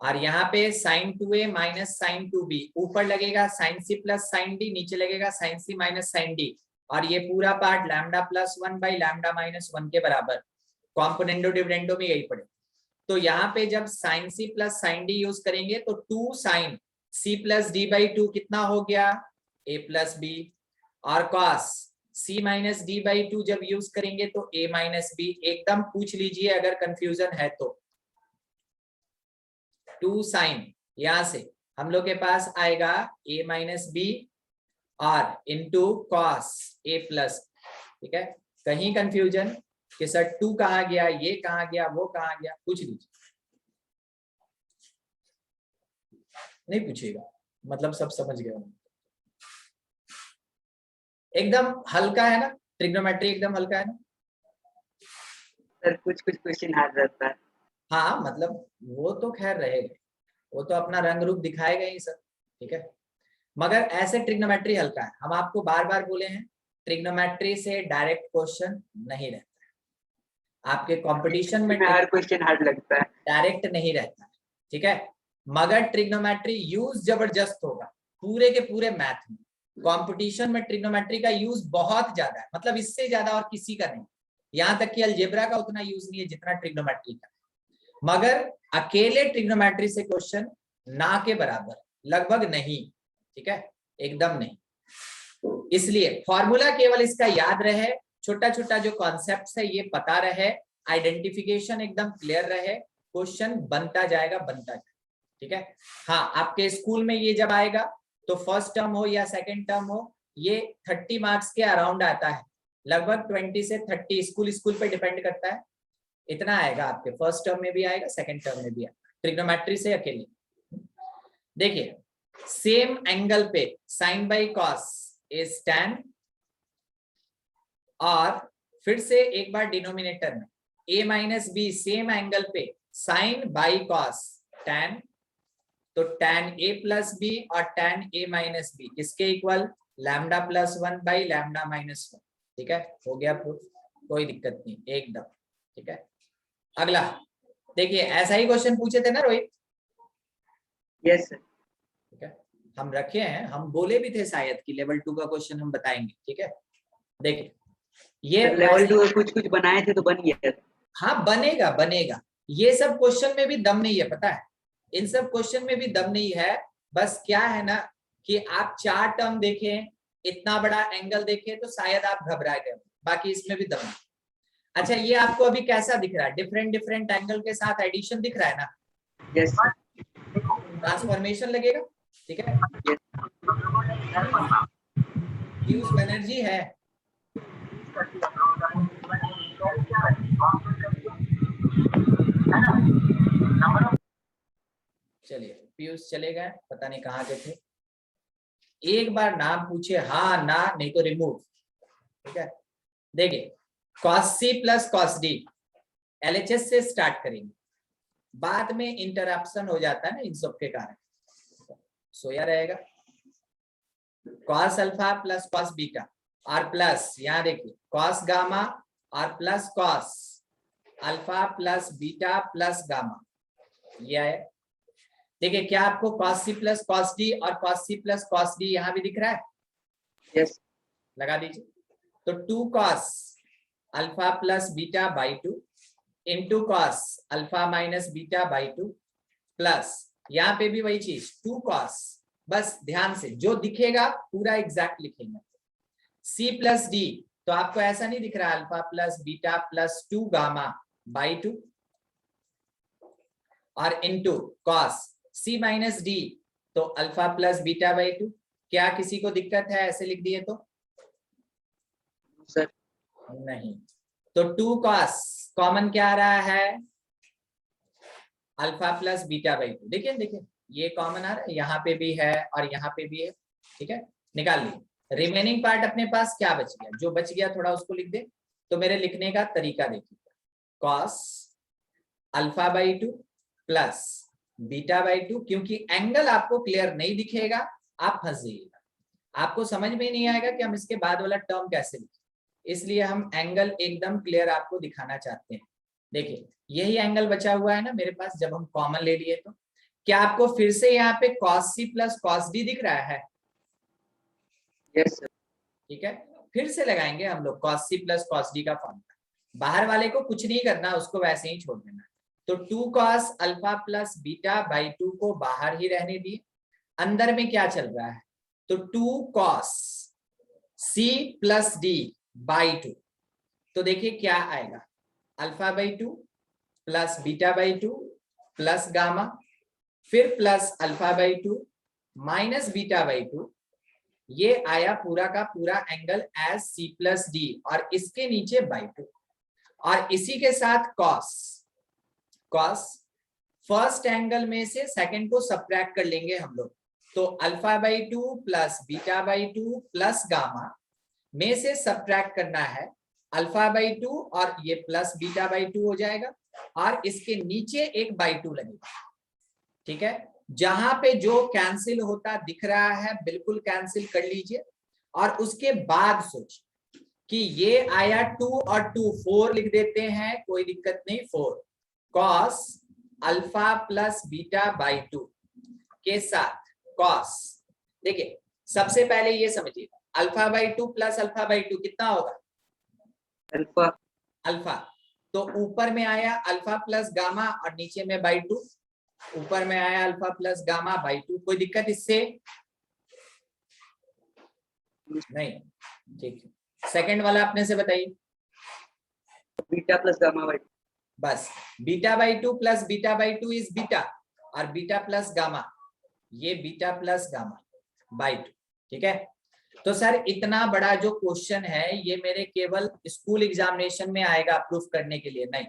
और यहाँ पे sin 2a minus sin 2b, ऊपर लगेगा sin c plus sin d, नीचे लगेगा sin c minus sin d, और ये पूरा part lambda plus 1 by lambda minus 1 के बराबर। कॉम्पोनेंटो डिविडेंडो में यही पड़े। तो यहाँ पे जब sin c plus sin d use करेंगे तो 2 sin c plus d by 2 कितना हो गया? a प्लस b, और cos c minus d by 2 जब यूज करेंगे तो a माइनस b। एकदम पूछ लीजिए अगर कंफ्यूजन है तो। 2 sin, यहां से हम लोग के पास आएगा a माइनस b और इंटू कॉस a प्लस, ठीक है? कहीं कंफ्यूजन कि सर 2 कहाँ गया, ये कहाँ गया, वो कहाँ गया, पूछ लीजिए। नहीं पूछेगा, मतलब सब समझ गया। एकदम हल्का है ना ट्रिग्नोमेट्री, एकदम हल्का है ना? Sir, कुछ क्वेश्चन हार्ड रहता है. हाँ मतलब वो तो खैर रहेगा, वो तो अपना रंग रूप दिखाएगा ही सर, ठीक है? मगर ऐसे ट्रिग्नोमेट्री हल्का है। हम आपको बार बार बोले हैं ट्रिग्नोमेट्री से डायरेक्ट क्वेश्चन नहीं रहता है, आपके कंपटीशन में हर क्वेश्चन हार्ड लगता है. डायरेक्ट नहीं रहता है, ठीक है? मगर ट्रिग्नोमेट्री यूज जबरदस्त होगा पूरे के पूरे मैथ में। कंपटीशन में ट्रिग्नोमेट्री का यूज बहुत ज्यादा है, मतलब इससे ज्यादा और किसी का नहीं। यहाँ तक कि अलजेब्रा का उतना यूज नहीं है जितना ट्रिग्नोमेट्री का। मगर अकेले ट्रिग्नोमेट्री से क्वेश्चन ना के बराबर, लगभग नहीं, ठीक है? एकदम नहीं। इसलिए फॉर्मूला केवल इसका याद रहे, छोटा छोटा जो कॉन्सेप्ट है ये पता रहे, आइडेंटिफिकेशन एकदम क्लियर रहे, क्वेश्चन बनता जाएगा, ठीक है? हाँ, आपके स्कूल में ये जब आएगा तो फर्स्ट टर्म हो या सेकंड टर्म हो, ये 30 मार्क्स के अराउंड आता है, लगभग 20 से 30, स्कूल पे डिपेंड करता है। इतना आएगा आपके फर्स्ट टर्म में भी आएगा, सेकंड टर्म में भी आएगा, ट्रिग्नोमेट्री से अकेले। देखिए सेम एंगल पे sine by cos is tan, और फिर से एक बार डिनोमिनेटर में a minus B, same angle पे साइन बाई कॉस tan, तो tan a प्लस बी और tan a माइनस बी किसके equal? Lambda plus 1 by lambda minus 1, ठीक है? हो गया प्रूफ, कोई दिक्कत नहीं एकदम, ठीक है? अगला देखिए, ऐसा ही क्वेश्चन पूछे थे ना रोहित? Yes sir. ठीक है, हम रखे हैं, हम बोले भी थे शायद कि लेवल 2 का क्वेश्चन हम बताएंगे। ठीक है, देखिए ये लेवल 2 कुछ कुछ बनाए थे तो बन गया। हाँ बनेगा बनेगा, ये सब क्वेश्चन में भी दम नहीं है, पता है, इन सब क्वेश्चन में भी दम नहीं है। बस क्या है ना कि आप 4 टर्म देखें, इतना बड़ा एंगल देखें तो शायद आप घबरा गए, बाकी इसमें भी दम है। अच्छा, ये आपको अभी कैसा दिख रहा है? डिफरेंट डिफरेंट एंगल के साथ एडिशन दिख रहा है ना, यस ट्रांसफॉर्मेशन लगेगा। ठीक है, फ्यूज बनर्जी है, चलिए पीयूष चले गए, पता नहीं कहाँ के थे। एक बार नाम पूछे हाँ ना, नहीं तो रिमूव। ठीक है, देखिए cos c plus cos d LHS से स्टार्ट करेंगे, बाद में इंटरप्शन हो जाता है ना इन सब के कारण, सोया रहेगा। cos alpha plus cos beta और प्लस यहाँ देखिए cos गामा और plus cos alpha plus beta plus gamma, ये आया। देखिए क्या आपको cos c plus cos d और cos c plus cos d यहाँ भी दिख रहा है? यस लगा दीजिए, तो 2 cos alpha plus beta by 2 into cos alpha minus beta by 2 plus यहाँ पे भी वही चीज 2 cos, बस ध्यान से जो दिखेगा पूरा एग्जैक्ट लिखेंगे। c प्लस d, तो आपको ऐसा नहीं दिख रहा alpha plus beta plus 2 gamma by 2 और into cos c minus d, तो अल्फा प्लस बीटा बाई 2। क्या किसी को दिक्कत है ऐसे लिख दिए तो? सर नहीं, तो 2 cos कॉमन क्या आ रहा है? Alpha plus beta by 2। देखिए देखिए ये कॉमन आ रहा है, यहाँ पे भी है और यहाँ पे भी है। ठीक है, निकाल लिए। रिमेनिंग पार्ट अपने पास क्या बच गया? जो बच गया थोड़ा उसको लिख दे। तो मेरे लिखने का तरीका देखिए, cos alpha by 2 plus beta by 2, क्योंकि एंगल आपको क्लियर नहीं दिखेगा, आप फंस जाइएगा, आपको समझ में नहीं आएगा कि हम इसके बाद वाला टर्म कैसे लिखें, इसलिए हम एंगल एकदम क्लियर आपको दिखाना चाहते हैं। देखिए यही एंगल बचा हुआ है ना मेरे पास, जब हम कॉमन ले लिए तो क्या आपको फिर से यहाँ पे cos c plus cos d दिख रहा है? यस सर ठीक है, फिर से लगाएंगे हम लोग cos c plus cos d का फॉर्मूला। बाहर वाले को कुछ नहीं करना, उसको वैसे ही छोड़ देना। तो 2 cos alpha plus beta by 2 को बाहर ही रहने दिए, अंदर में क्या चल रहा है? तो 2 cos c plus d by 2, तो देखिए क्या आएगा, alpha by 2 plus beta by 2 plus gamma, फिर plus alpha by 2 minus beta by 2, ये आया पूरा का पूरा angle as c plus D और इसके नीचे बाई 2, और इसी के साथ cos फर्स्ट एंगल में से सेकंड को सब्ट्रैक्ट कर लेंगे हम लोग, तो alpha by 2 plus beta by 2 plus gamma में से सब्ट्रैक्ट करना है अल्फा बाई 2 और ये प्लस बीटा बाई 2 हो जाएगा, और इसके नीचे एक बाई 2 लगेगा। ठीक है, जहां पे जो कैंसिल होता दिख रहा है बिल्कुल कैंसिल कर लीजिए, और उसके बाद सोचिए कि ये आया 2 और 2 4 लिख देते हैं, कोई दिक्कत नहीं। 4 cos alpha plus beta by 2 के साथ cos, देखिए सबसे पहले ये समझिए alpha by 2 plus alpha by 2 कितना होगा? अल्फा, तो ऊपर में आया अल्फा प्लस गामा और नीचे में बाई 2, ऊपर में आया अल्फा प्लस गामा बाई 2, कोई दिक्कत इससे? नहीं, ठीक है। सेकंड वाला अपने से बताइए। बीटा प्लस गामा बाई 2, बस beta by 2 plus beta by 2 is beta, और बीटा प्लस गामा ये बीटा प्लस गामा बाई 2। ठीक है, तो सर इतना बड़ा जो क्वेश्चन है ये मेरे केवल स्कूल एग्जामिनेशन में आएगा प्रूफ करने के लिए, नहीं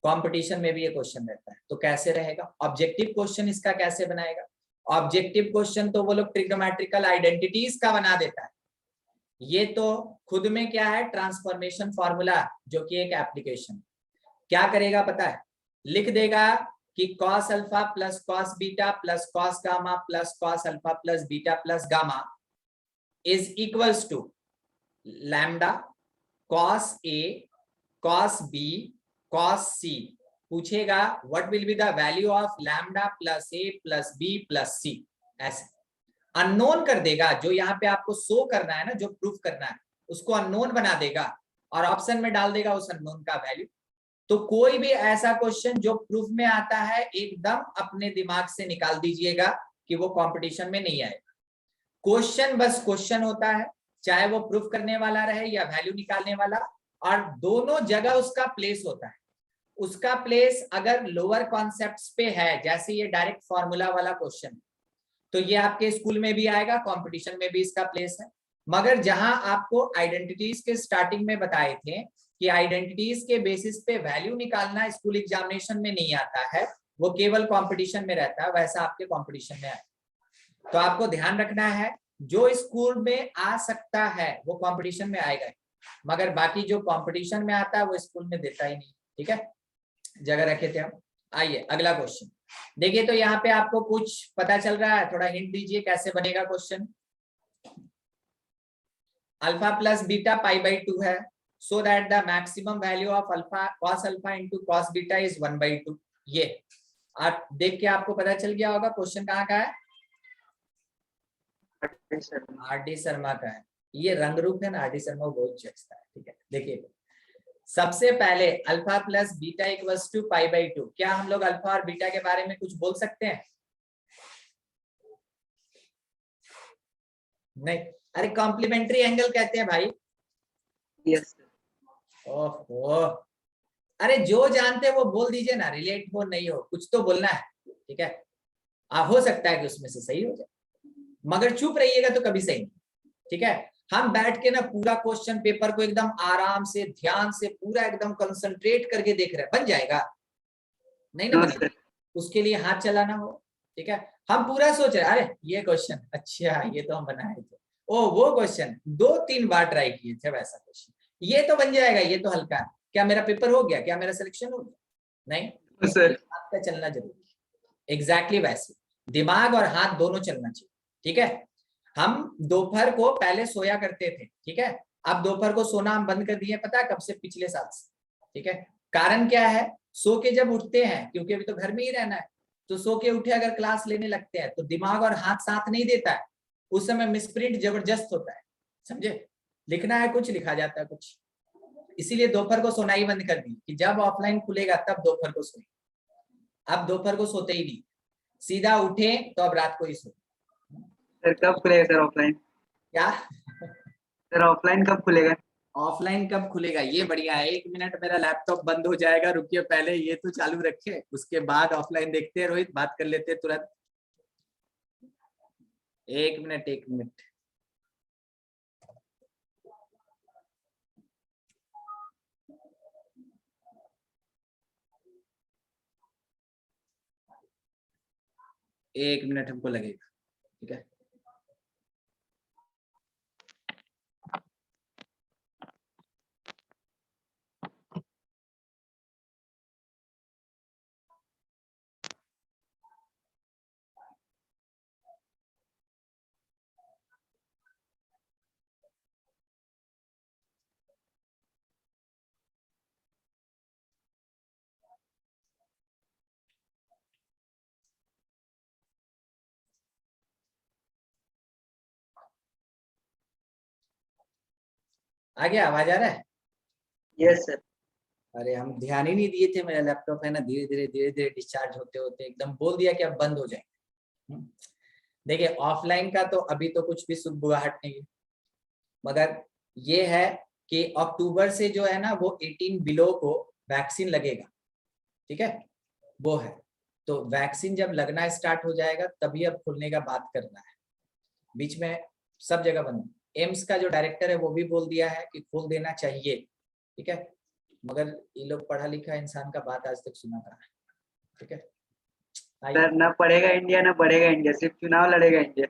कंपटीशन में भी ये क्वेश्चन रहता है। तो कैसे रहेगा ऑब्जेक्टिव क्वेश्चन, इसका कैसे बनाएगा? ऑब्जेक्टिव क्वेश्चन तो वो लोग ट्रिग्नोमेट्रिकल आइडेंटिटीज का बना देता है, ये तो खुद में क्या है ट्रांसफॉर्मेशन फॉर्मूला, जो कि एक एप्लीकेशन। क्या करेगा पता है? लिख देगा कि cos alpha plus cos beta plus cos gamma plus cos alpha plus beta plus gamma is equals to lambda cos a cos b cos c पूछेगा what will be the value of lambda plus A plus B plus C, ऐसे unknown कर देगा। जो यहाँ पे आपको show करना है ना, जो प्रूफ करना है उसको अननोन बना देगा और ऑप्शन में डाल देगा उस अननोन का वैल्यू। तो कोई भी ऐसा क्वेश्चन जो प्रूफ में आता है एकदम अपने दिमाग से निकाल दीजिएगा कि वो कंपटीशन में नहीं आएगा। क्वेश्चन बस क्वेश्चन होता है, चाहे वो प्रूफ करने वाला रहे या वैल्यू निकालने वाला, और दोनों जगह उसका प्लेस होता है। उसका प्लेस अगर लोअर कॉन्सेप्ट्स पे है, जैसे ये डायरेक्ट फॉर्मूला वाला क्वेश्चन, तो ये आपके स्कूल में भी आएगा, कंपटीशन में भी इसका प्लेस है। मगर जहां आपको आइडेंटिटीज के स्टार्टिंग में बताए थे कि आइडेंटिटीज के बेसिस पे वैल्यू निकालना स्कूल एग्जामिनेशन में नहीं आता है, वो केवल कंपटीशन में रहता है, वैसा आपके कंपटीशन में आएगा। तो आपको ध्यान रखना है, जो स्कूल में आ सकता है वो कंपटीशन में आएगा, मगर बाकी जो कंपटीशन में आता है वो स्कूल में देता ही नहीं। ठीक है, जगह रखे थे हम। आइए अगला क्वेश्चन देखिए। तो यहाँ पे आपको कुछ पता चल रहा है, थोड़ा हिंट दीजिए कैसे बनेगा question. Alpha plus beta pi by 2 है, so that the maximum value of alpha cos alpha into cos beta is 1/2। ये आप देख के आपको पता चल गया होगा क्वेश्चन कहाँ का है, आर.डी. शर्मा का है। ये रंग रूप है ना, आर.डी. शर्मा बहुत जचता है। ठीक है, देखिए सबसे पहले alpha plus beta equals to pi by 2। क्या हम लोग अल्फा और बीटा के बारे में कुछ बोल सकते हैं? नहीं। अरे कॉम्प्लीमेंट्री एंगल कहते हैं भाई। यस ओहो, अरे जो जानते हैं वो बोल दीजिए ना, रिलेट हो नहीं हो कुछ तो बोलना है। ठीक है, हो सकता है कि उसमें से सही हो जाए, मगर चुप रहिएगा तो कभी सही नहीं। ठीक है, हम बैठ के ना पूरा क्वेश्चन पेपर को एकदम आराम से ध्यान से पूरा एकदम कंसंट्रेट करके देख रहे हैं, बन जाएगा? नहीं ना बनेगा, उसके लिए हाथ चलाना हो। ठीक है, हम पूरा सोच रहे अरे ये क्वेश्चन अच्छा, ये तो हम बनाए थे, ओ वो क्वेश्चन 2-3 बार ट्राई किए थे, वैसा क्वेश्चन ये तो बन जाएगा, ये तो हल्का है, क्या मेरा पेपर हो गया, क्या मेरा सिलेक्शन हो गया? नहीं सर, आपका चलना जरूरी है। एग्जैक्टली वैसे दिमाग और हाथ दोनों चलना चाहिए। ठीक है, हम दोपहर को पहले सोया करते थे, ठीक है, अब दोपहर को सोना हम बंद कर दिए, पता है कब से? पिछले साल से। ठीक है, कारण क्या है? सो के जब उठते हैं, क्योंकि अभी तो घर में ही रहना है, तो सो के उठे अगर क्लास लेने लगते हैं तो दिमाग और हाथ साथ नहीं देता है, उस समय मिसप्रिंट जबरदस्त होता है, समझे? लिखना है कुछ, लिखा जाता है कुछ। इसीलिए दोपहर को सोना ही बंद कर दी कि जब ऑफलाइन खुलेगा तब दोपहर को सोए। अब दोपहर को सोते ही नहीं, सीधा उठे तो अब रात को ही सोते। सर कब खुलेगा सर ऑफलाइन? क्या सर ऑफलाइन कब खुलेगा? ऑफलाइन कब खुलेगा? ये बढ़िया है। 1 मिनट, मेरा लैपटॉप बंद हो जाएगा, रुकिए पहले ये तो चालू रखे, उसके बाद ऑफलाइन देखते हैं। रोहित बात कर लेते हैं तुरंत। 1 मिनट 1 मिनट। एक मिनट हमको लगेगा। ठीक है, आगे आवाज आ रहा है? Yes sir. अरे हम ध्यान ही नहीं दिए थे, मेरा लैपटॉप है ना धीरे धीरे डिस्चार्ज होते होते एकदम बोल दिया कि अब बंद हो जाएंगे। देखिए ऑफलाइन का तो अभी तो कुछ भी सुगबुगाहट नहीं है, मगर ये है कि अक्टूबर से जो है ना वो 18 बिलो को वैक्सीन लगेगा। ठीक है, वो है, तो वैक्सीन जब लगना स्टार्ट हो जाएगा तभी अब खुलने का बात करना है। बीच में सब जगह बंद। एम्स का जो डायरेक्टर है वो भी बोल दिया है कि खोल देना चाहिए। ठीक है, मगर ये लोग पढ़ा लिखा इंसान का बात आज तक सुना था। ठीक है, सर ना पढ़ेगा इंडिया ना बढ़ेगा इंडिया, सिर्फ चुनाव लड़ेगा इंडिया।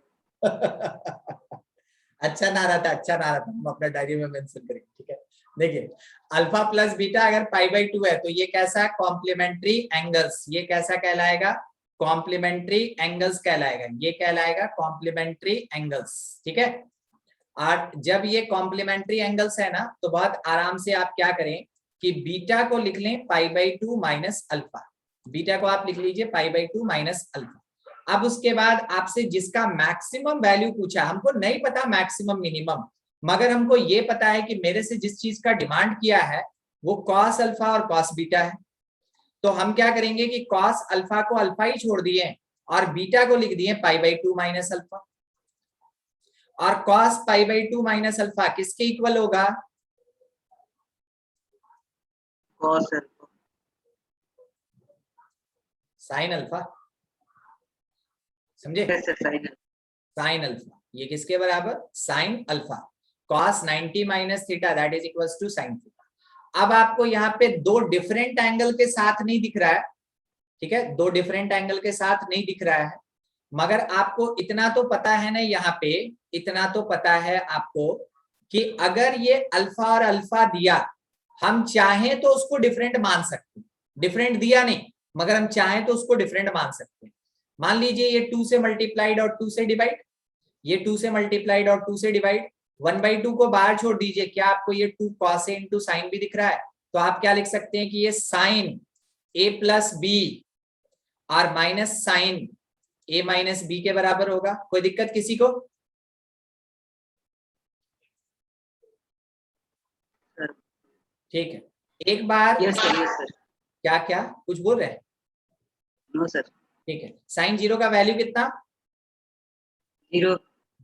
अच्छा नारा था, अच्छा नारा था, हम अपना डायरी में मेंशन करेंगे। ठीक है, देखिए अल्फा प्लस बीटा अगर पाई बाई 2 है तो ये कैसा? Complementary angles. ये कैसा कहलाएगा? कॉम्प्लीमेंट्री एंगल्स कहलाएगा। ये कहलाएगा कॉम्प्लीमेंट्री एंगल्स। ठीक है, और जब ये कॉम्प्लीमेंट्री एंगल्स है ना तो बहुत आराम से आप क्या करें कि बीटा को लिख लें π/2 माइनस अल्फा। बीटा को आप लिख लीजिए π/2 माइनस अल्फा। अब उसके बाद आपसे जिसका मैक्सिमम वैल्यू पूछा, हमको नहीं पता मैक्सिमम मिनिमम, मगर हमको ये पता है कि मेरे से जिस चीज का डिमांड किया है वो कॉस अल्फा और कॉस बीटा है। तो हम क्या करेंगे कि कॉस अल्फा को अल्फा ही छोड़ दिए और बीटा को लिख दिए π/2 माइनस अल्फा। और कॉस π/2 माइनस अल्फा किसके इक्वल होगा? cos alpha. Sine alpha. समझे? yes sir, sin alpha. Sine alpha ये किसके बराबर? Sine alpha. Cos 90 minus theta that is equals to sine theta. अब आपको यहाँ पे दो डिफरेंट एंगल के साथ नहीं दिख रहा है, ठीक है, दो डिफरेंट एंगल के साथ नहीं दिख रहा है, मगर आपको इतना तो पता है ना, यहाँ पे इतना तो पता है आपको कि अगर ये अल्फा और अल्फा दिया, हम चाहें तो उसको डिफरेंट मान सकते हैं। डिफरेंट दिया नहीं, मगर हम चाहें तो उसको डिफरेंट मान सकते हैं। मान लीजिए ये 2 से मल्टीप्लाइड और 2 से डिवाइड, ये 2 से मल्टीप्लाइड और 2 से डिवाइड, 1/2 को बाहर छोड़ दीजिए, क्या आपको ये 2 cos A इंटू साइन भी दिख रहा है? तो आप क्या लिख सकते हैं कि ये साइन A प्लस बी और minus sine A minus B के बराबर होगा। कोई दिक्कत किसी को? ठीक है, एक बार yes sir, yes sir, क्या क्या कुछ बोल रहे हैं? no sir, ठीक है, साइन 0 का वैल्यू कितना? 0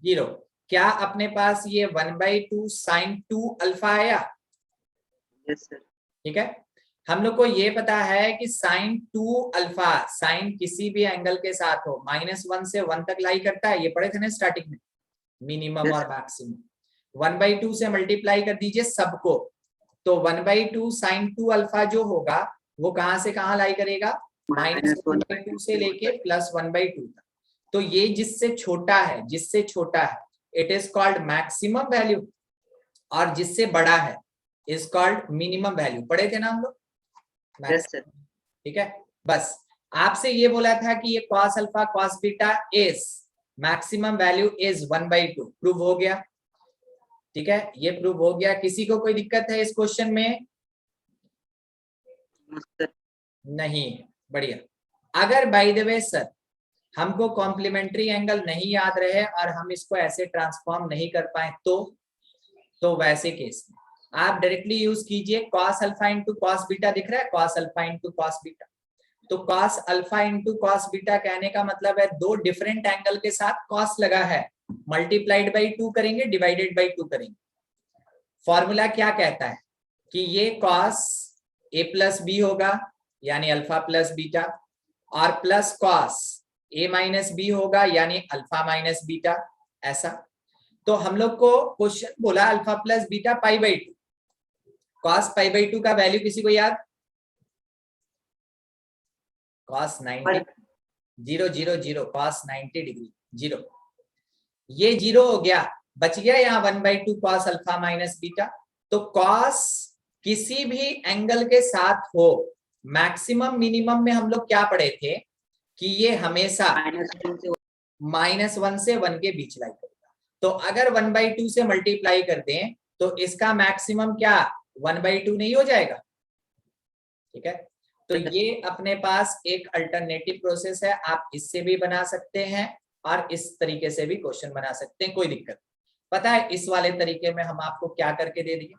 0। क्या अपने पास ये 1/2 साइन 2 अल्फा आया? yes sir, ठीक है, हम लोग को ये पता है कि साइन 2 अल्फा, साइन किसी भी एंगल के साथ हो -1 से 1 तक लाई करता है, ये पढ़े थे ना स्टार्टिंग में, मिनिमम Yes. और मैक्सिमम। 1/2 से मल्टीप्लाई कर दीजिए सबको, तो 1/2 साइन 2 अल्फा जो होगा वो कहां से कहां लाई करेगा? -1/2 से लेके +1/2 तक। तो ये जिससे छोटा है, जिससे छोटा है it is called maximum value, और जिससे बड़ा है इज कॉल्ड मिनिमम वैल्यू। पढ़े थे ना हम लोग? yes sir, ठीक है, बस आपसे ये बोला था कि ये cos alpha cos beta is maximum value is 1/2, prove हो गया। ठीक है, ये प्रूव हो गया। किसी को कोई दिक्कत है इस क्वेश्चन में? no sir, नहीं, बढ़िया। अगर बाय द वे सर हमको कॉम्प्लीमेंट्री एंगल नहीं याद रहे और हम इसको ऐसे ट्रांसफॉर्म नहीं कर पाए तो वैसे केस में आप डायरेक्टली यूज कीजिए cos alpha into cos beta. दिख रहा है cos alpha into cos beta, तो cos alpha into cos beta कहने का मतलब है दो डिफरेंट एंगल के साथ cos लगा है, मल्टीप्लाइड बाई 2 करेंगे, डिवाइडेड बाई 2 करेंगे। फॉर्मूला क्या कहता है कि ये cos a प्लस बी होगा यानी अल्फा प्लस बीटा, और plus cos a minus B होगा यानी अल्फा माइनस बीटा, ऐसा। तो हम लोग को क्वेश्चन बोला अल्फा प्लस बीटा π/2, cos π/2 का वैल्यू किसी को याद? cos 90 0 0 0 cos 90 डिग्री 0, ये 0 हो गया, बच गया यहाँ 1/2 cos अल्फा माइनस बीटा। तो cos किसी भी एंगल के साथ हो, मैक्सिमम मिनिमम में हम लोग क्या पढ़े थे कि ये हमेशा -1 से 1 के बीच लाई करेगा। तो अगर 1/2 से मल्टीप्लाई कर दें तो इसका मैक्सिमम क्या 1/2 नहीं हो जाएगा? ठीक है, तो ये अपने पास एक अल्टरनेटिव प्रोसेस है, आप इससे भी बना सकते हैं और इस तरीके से भी क्वेश्चन बना सकते हैं, कोई दिक्कत। पता है इस वाले तरीके में हम आपको क्या करके दे दिए,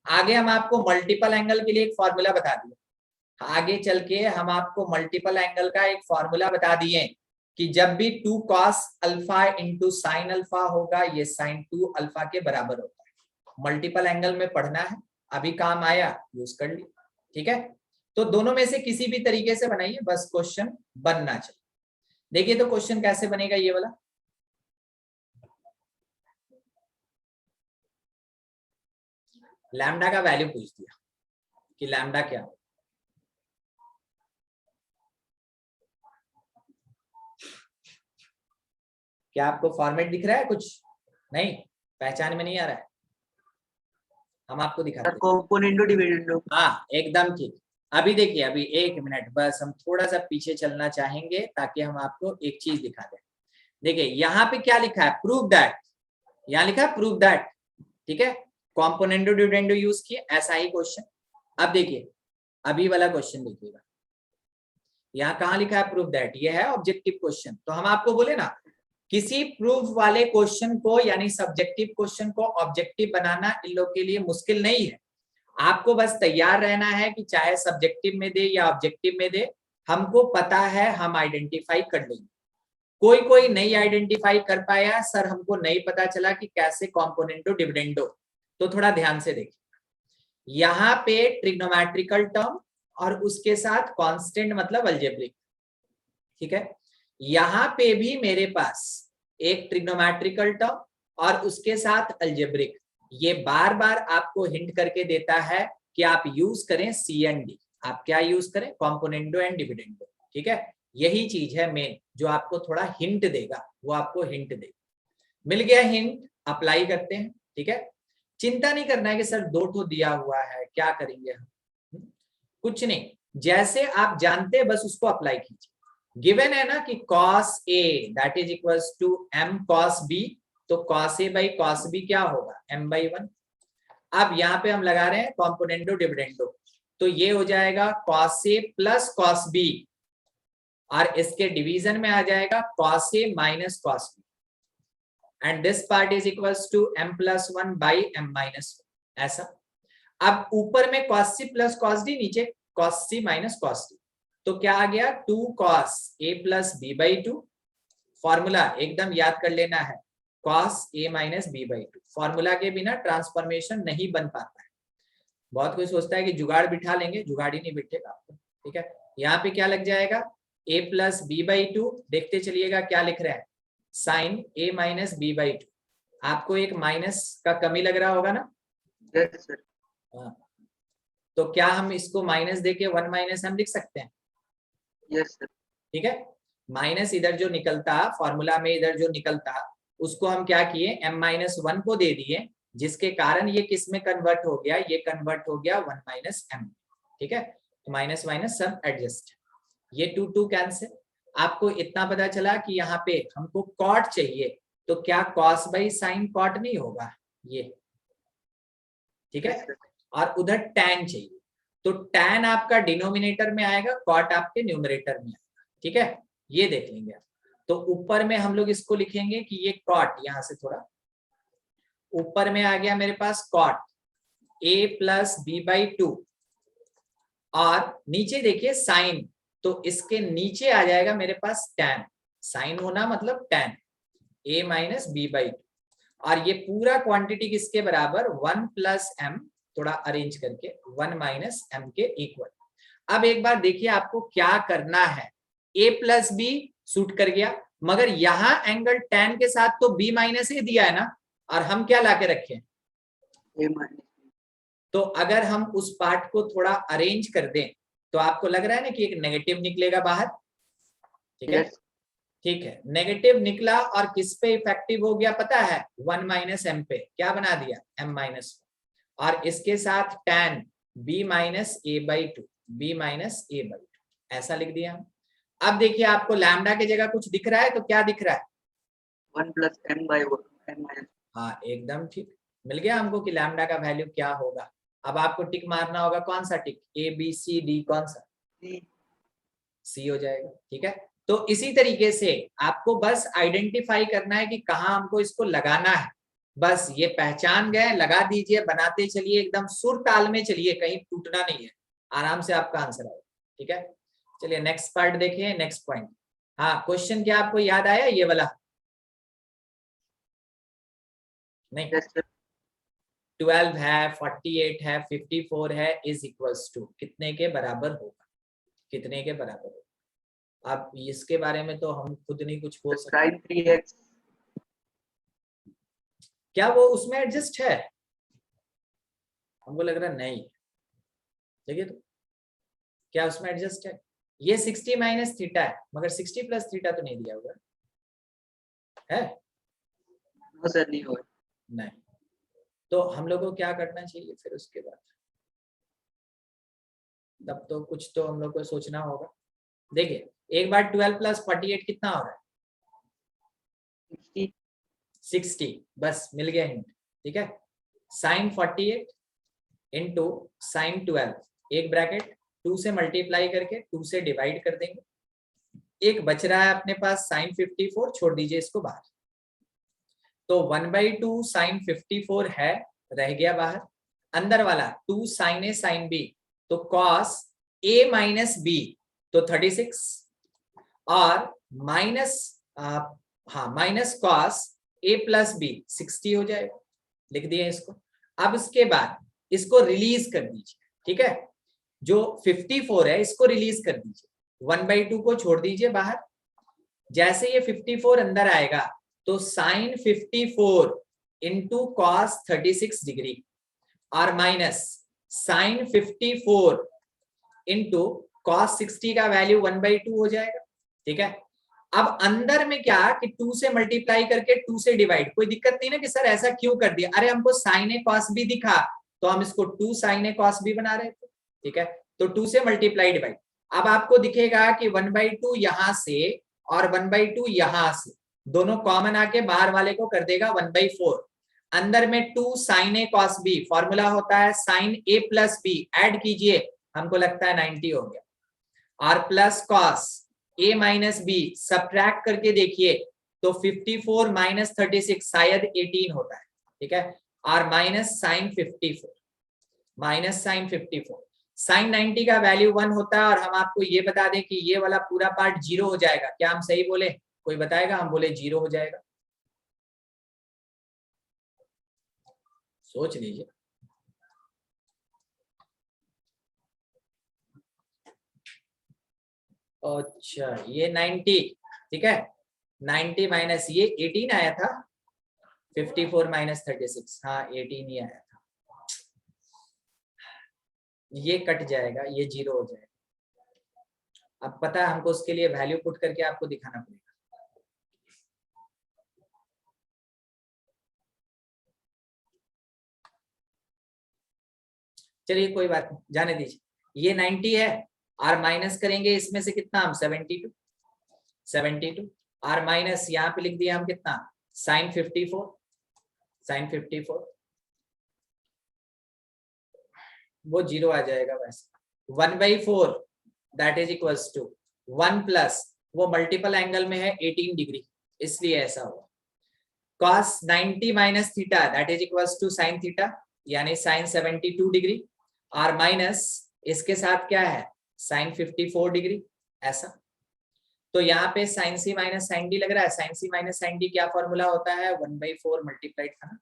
आगे हम आपको मल्टीपल एंगल के लिए एक फॉर्मूला बता दिए। आगे चल के हम आपको मल्टीपल एंगल का एक फॉर्मूला बता दिए कि जब भी 2 cos alpha into sine alpha होगा ये साइन 2 अल्फा के बराबर होता है। मल्टीपल एंगल में पढ़ना है, अभी काम आया यूज कर ली। ठीक है, तो दोनों में से किसी भी तरीके से बनाइए, बस क्वेश्चन बनना चाहिए। देखिए तो क्वेश्चन कैसे बनेगा ये वाला। लैम्डा का वैल्यू पूछ दिया कि लैम्डा क्या हो। क्या आपको फॉर्मेट दिख रहा है? कुछ नहीं, पहचान में नहीं आ रहा है? हम आपको दिखाते हैं। Component dividend. हाँ एकदम ठीक। अभी देखिए, अभी 1 मिनट बस हम थोड़ा सा पीछे चलना चाहेंगे ताकि हम आपको एक चीज दिखा दें। देखिए यहाँ पे क्या लिखा है, प्रूव दैट, यहाँ लिखा है प्रूव दैट। ठीक है, कॉम्पोनेंट डिविडेंड यूज किए, ऐसा ही क्वेश्चन। अब देखिए अभी वाला क्वेश्चन देखिएगा, यहाँ कहाँ लिखा है प्रूव दैट, ये है ऑब्जेक्टिव क्वेश्चन। तो हम आपको बोले ना किसी प्रूफ वाले क्वेश्चन को यानी सब्जेक्टिव क्वेश्चन को ऑब्जेक्टिव बनाना इन लोग के लिए मुश्किल नहीं है। आपको बस तैयार रहना है कि चाहे सब्जेक्टिव में दे या ऑब्जेक्टिव में दे, हमको पता है, हम आइडेंटिफाई कर लेंगे। कोई कोई नहीं आइडेंटिफाई कर पाया, सर हमको नहीं पता चला कि कैसे कॉम्पोनेंटो डिविडेंडो, तो थोड़ा ध्यान से देखिए। यहाँ पे ट्रिग्नोमेट्रिकल टर्म और उसके साथ कांस्टेंट मतलब अलजेब्रिक, ठीक है। यहाँ पे भी मेरे पास एक ट्रिग्नोमेट्रिकल टर्म और उसके साथ अलजेब्रिक, ये बार बार आपको हिंट करके देता है कि आप यूज करें सी एंड डी। आप क्या यूज करें, कॉम्पोनेंटो एंड डिविडेंडो, ठीक है। यही चीज है मेन जो आपको थोड़ा हिंट देगा, वो आपको हिंट देगा। मिल गया हिंट, अप्लाई करते हैं, ठीक है। चिंता नहीं करना है कि सर 2 ठो दिया हुआ है क्या करेंगे हम, कुछ नहीं, जैसे आप जानते हैं बस उसको अप्लाई कीजिए। गिवन है ना कि cos A that is equals to m cos B, तो cos A by cos B क्या होगा, m/1। अब यहाँ पे हम लगा रहे हैं कॉम्पोनेंटो डिविडेंडो, तो ये हो जाएगा cos A plus cos B, और इसके डिवीजन में आ जाएगा cos A minus cos B, and this part is equals to m+1 by m-1, ऐसा। अब ऊपर में cos C plus cos D, नीचे cos C minus cos D, तो क्या आ गया 2 cos A plus B/2। Formula एकदम याद कर लेना है, cos A minus B/2। Formula के बिना ट्रांसफॉर्मेशन नहीं बन पाता है। बहुत कोई सोचता है कि जुगाड़ बिठा लेंगे, जुगाड़ ही नहीं बिठेगा आपको, ठीक है। यहाँ पे क्या लग जाएगा A प्लस B/2, देखते चलिएगा क्या लिख रहे हैं, साइन A माइनस B/2। आपको एक माइनस का कमी लग रहा होगा ना, यस सर। हाँ। तो क्या हम इसको माइनस देके 1 माइनस m लिख सकते हैं, यस सर। ठीक है। माइनस इधर जो निकलता फॉर्मूला में, इधर जो निकलता उसको हम क्या किए, m-1 को दे दिए, जिसके कारण ये किस में कन्वर्ट हो गया, ये कन्वर्ट हो गया 1 माइनस m, ठीक है। तो माइनस माइनस सब एडजस्ट, ये 2 2 कैंसिल। आपको इतना पता चला कि यहाँ पे हमको कॉट चाहिए, तो क्या cos बाई साइन कॉट नहीं होगा ये, ठीक है। और उधर tan चाहिए, तो tan आपका डिनोमिनेटर में आएगा, कॉट आपके न्यूमरेटर में आएगा, ठीक है। ये देख लेंगे आप। तो ऊपर में हम लोग इसको लिखेंगे कि ये कॉट, यहां से थोड़ा ऊपर में आ गया मेरे पास कॉट A प्लस B/2, और नीचे देखिए साइन, तो इसके नीचे आ जाएगा मेरे पास tan, साइन होना मतलब tan A माइनस B/2, और ये पूरा क्वांटिटी किसके बराबर, 1 प्लस m, थोड़ा अरेंज करके 1 माइनस m के इक्वल। अब एक बार देखिए आपको क्या करना है, a प्लस बी सूट कर गया, मगर यहाँ एंगल tan के साथ तो b माइनस ए दिया है ना, और हम क्या लाके रखे, A माइनस। तो अगर हम उस पार्ट को थोड़ा अरेंज कर दें तो आपको लग रहा है ना कि एक नेगेटिव निकलेगा बाहर, ठीक है। ठीक है, नेगेटिव निकला और किस पे इफेक्टिव हो गया पता है, 1 माइनस m पे, क्या बना दिया m-1, और इसके साथ tan b minus a/2, b minus a/2, ऐसा लिख दिया हम। अब देखिए आपको लैम्डा की जगह कुछ दिख रहा है, तो क्या दिख रहा है, 1 प्लस m/1। हाँ एकदम ठीक, मिल गया हमको कि लैम्डा का वैल्यू क्या होगा। अब आपको टिक मारना होगा, कौन सा टिक, A B C D, कौन सा, C हो जाएगा, ठीक है। तो इसी तरीके से आपको बस आइडेंटिफाई करना है कि कहाँ हमको इसको लगाना है, बस ये पहचान गए, लगा दीजिए, बनाते चलिए, एकदम सुर ताल में चलिए, कहीं टूटना नहीं है, आराम से आपका आंसर आएगा, ठीक है। चलिए नेक्स्ट पार्ट देखिए, नेक्स्ट पॉइंट। हाँ, क्वेश्चन क्या आपको याद आया ये वाला, नहीं, 12 है, 48 है, 54 है, इज इक्वल्स टू कितने के बराबर होगा, कितने के बराबर होगा। अब इसके बारे में तो हम खुद नहीं कुछ बोल सकते, sin 3x। क्या वो उसमें एडजस्ट है, हमको लग रहा नहीं, देखिए तो क्या उसमें एडजस्ट है, ये 60 माइनस थीटा है, मगर 60 प्लस थीटा तो नहीं दिया हुआ है, नो सर, नहीं होगा। नहीं, तो हम लोग को क्या करना चाहिए फिर उसके बाद, तब तो कुछ तो हम लोग को सोचना होगा। देखिए एक बार 12 प्लस 48 कितना हो रहा है, 60, बस मिल गया हिंट, ठीक है। साइन 48 इंटू साइन 12, एक ब्रैकेट 2 से मल्टीप्लाई करके 2 से डिवाइड कर देंगे, एक बच रहा है अपने पास साइन 54, छोड़ दीजिए इसको बाहर। तो 1/2 साइन 54 है, रह गया बाहर। अंदर वाला 2 साइन ए साइन बी, तो कॉस ए माइनस बी तो 36 और minus cos A plus B 60 हो जाएगा, लिख दिया इसको। अब इसके बाद इसको रिलीज कर दीजिए, ठीक है, जो 54 है इसको रिलीज कर दीजिए, 1/2 को छोड़ दीजिए बाहर। जैसे ये 54 अंदर आएगा तो साइन 54 इंटू कॉस 36 डिग्री और माइनस साइन 54 इंटू कॉस 60 का वैल्यू 1/2 हो जाएगा, ठीक है। अब अंदर में क्या कि 2 से मल्टीप्लाई करके 2 से डिवाइड, कोई दिक्कत नहीं ना कि सर ऐसा क्यों कर दिया, अरे हमको साइन ए कॉस बी दिखा तो हम इसको 2 साइन ए कॉस बी बना रहे थे, ठीक है। तो 2 से मल्टीप्लाई डिवाइड, अब आपको दिखेगा कि 1/2 यहां से और 1/2 यहां से, दोनों कॉमन आके बाहर वाले को कर देगा 1/4। अंदर में 2 साइन ए कॉस बी, फॉर्मूला होता है sine A plus B, add कीजिए, हमको लगता है 90 हो गया, और plus cos A minus B subtract करके देखिए तो 54 माइनस 36 शायद 18 होता है, ठीक है, और minus sine 54, minus sine 54, sine 90 का वैल्यू 1 होता है। और हम आपको ये बता दें कि ये वाला पूरा पार्ट 0 हो जाएगा, क्या हम सही बोले, कोई बताएगा, हम बोले 0 हो जाएगा, सोच लीजिए। अच्छा ये 90, ठीक है, 90 माइनस ये 18 आया था, 54 माइनस 36, हाँ 18 ही आया था, ये कट जाएगा, ये 0 हो जाएगा। अब पता है हमको उसके लिए वैल्यू पुट करके आपको दिखाना पड़ेगा। चलिए कोई बात नहीं, जाने दीजिए, ये 90 है और माइनस करेंगे इसमें से कितना हम 72 और माइनस यहाँ पे लिख दिया हम कितना साइन 54 वो 0 आ जाएगा वैसे। 1/4 that is equals to 1 plus वो मल्टीपल एंगल में है 18 डिग्री, इसलिए ऐसा हुआ। cos 90 minus theta that is equals to sine theta, यानी साइन 72 डिग्री, और माइनस इसके साथ क्या है साइन 54 डिग्री, ऐसा। तो यहाँ पे sine C minus sine D लग रहा है। Sine C minus sine D क्या फॉर्मूला होता है, 1/4 मल्टीप्लाइड था ना,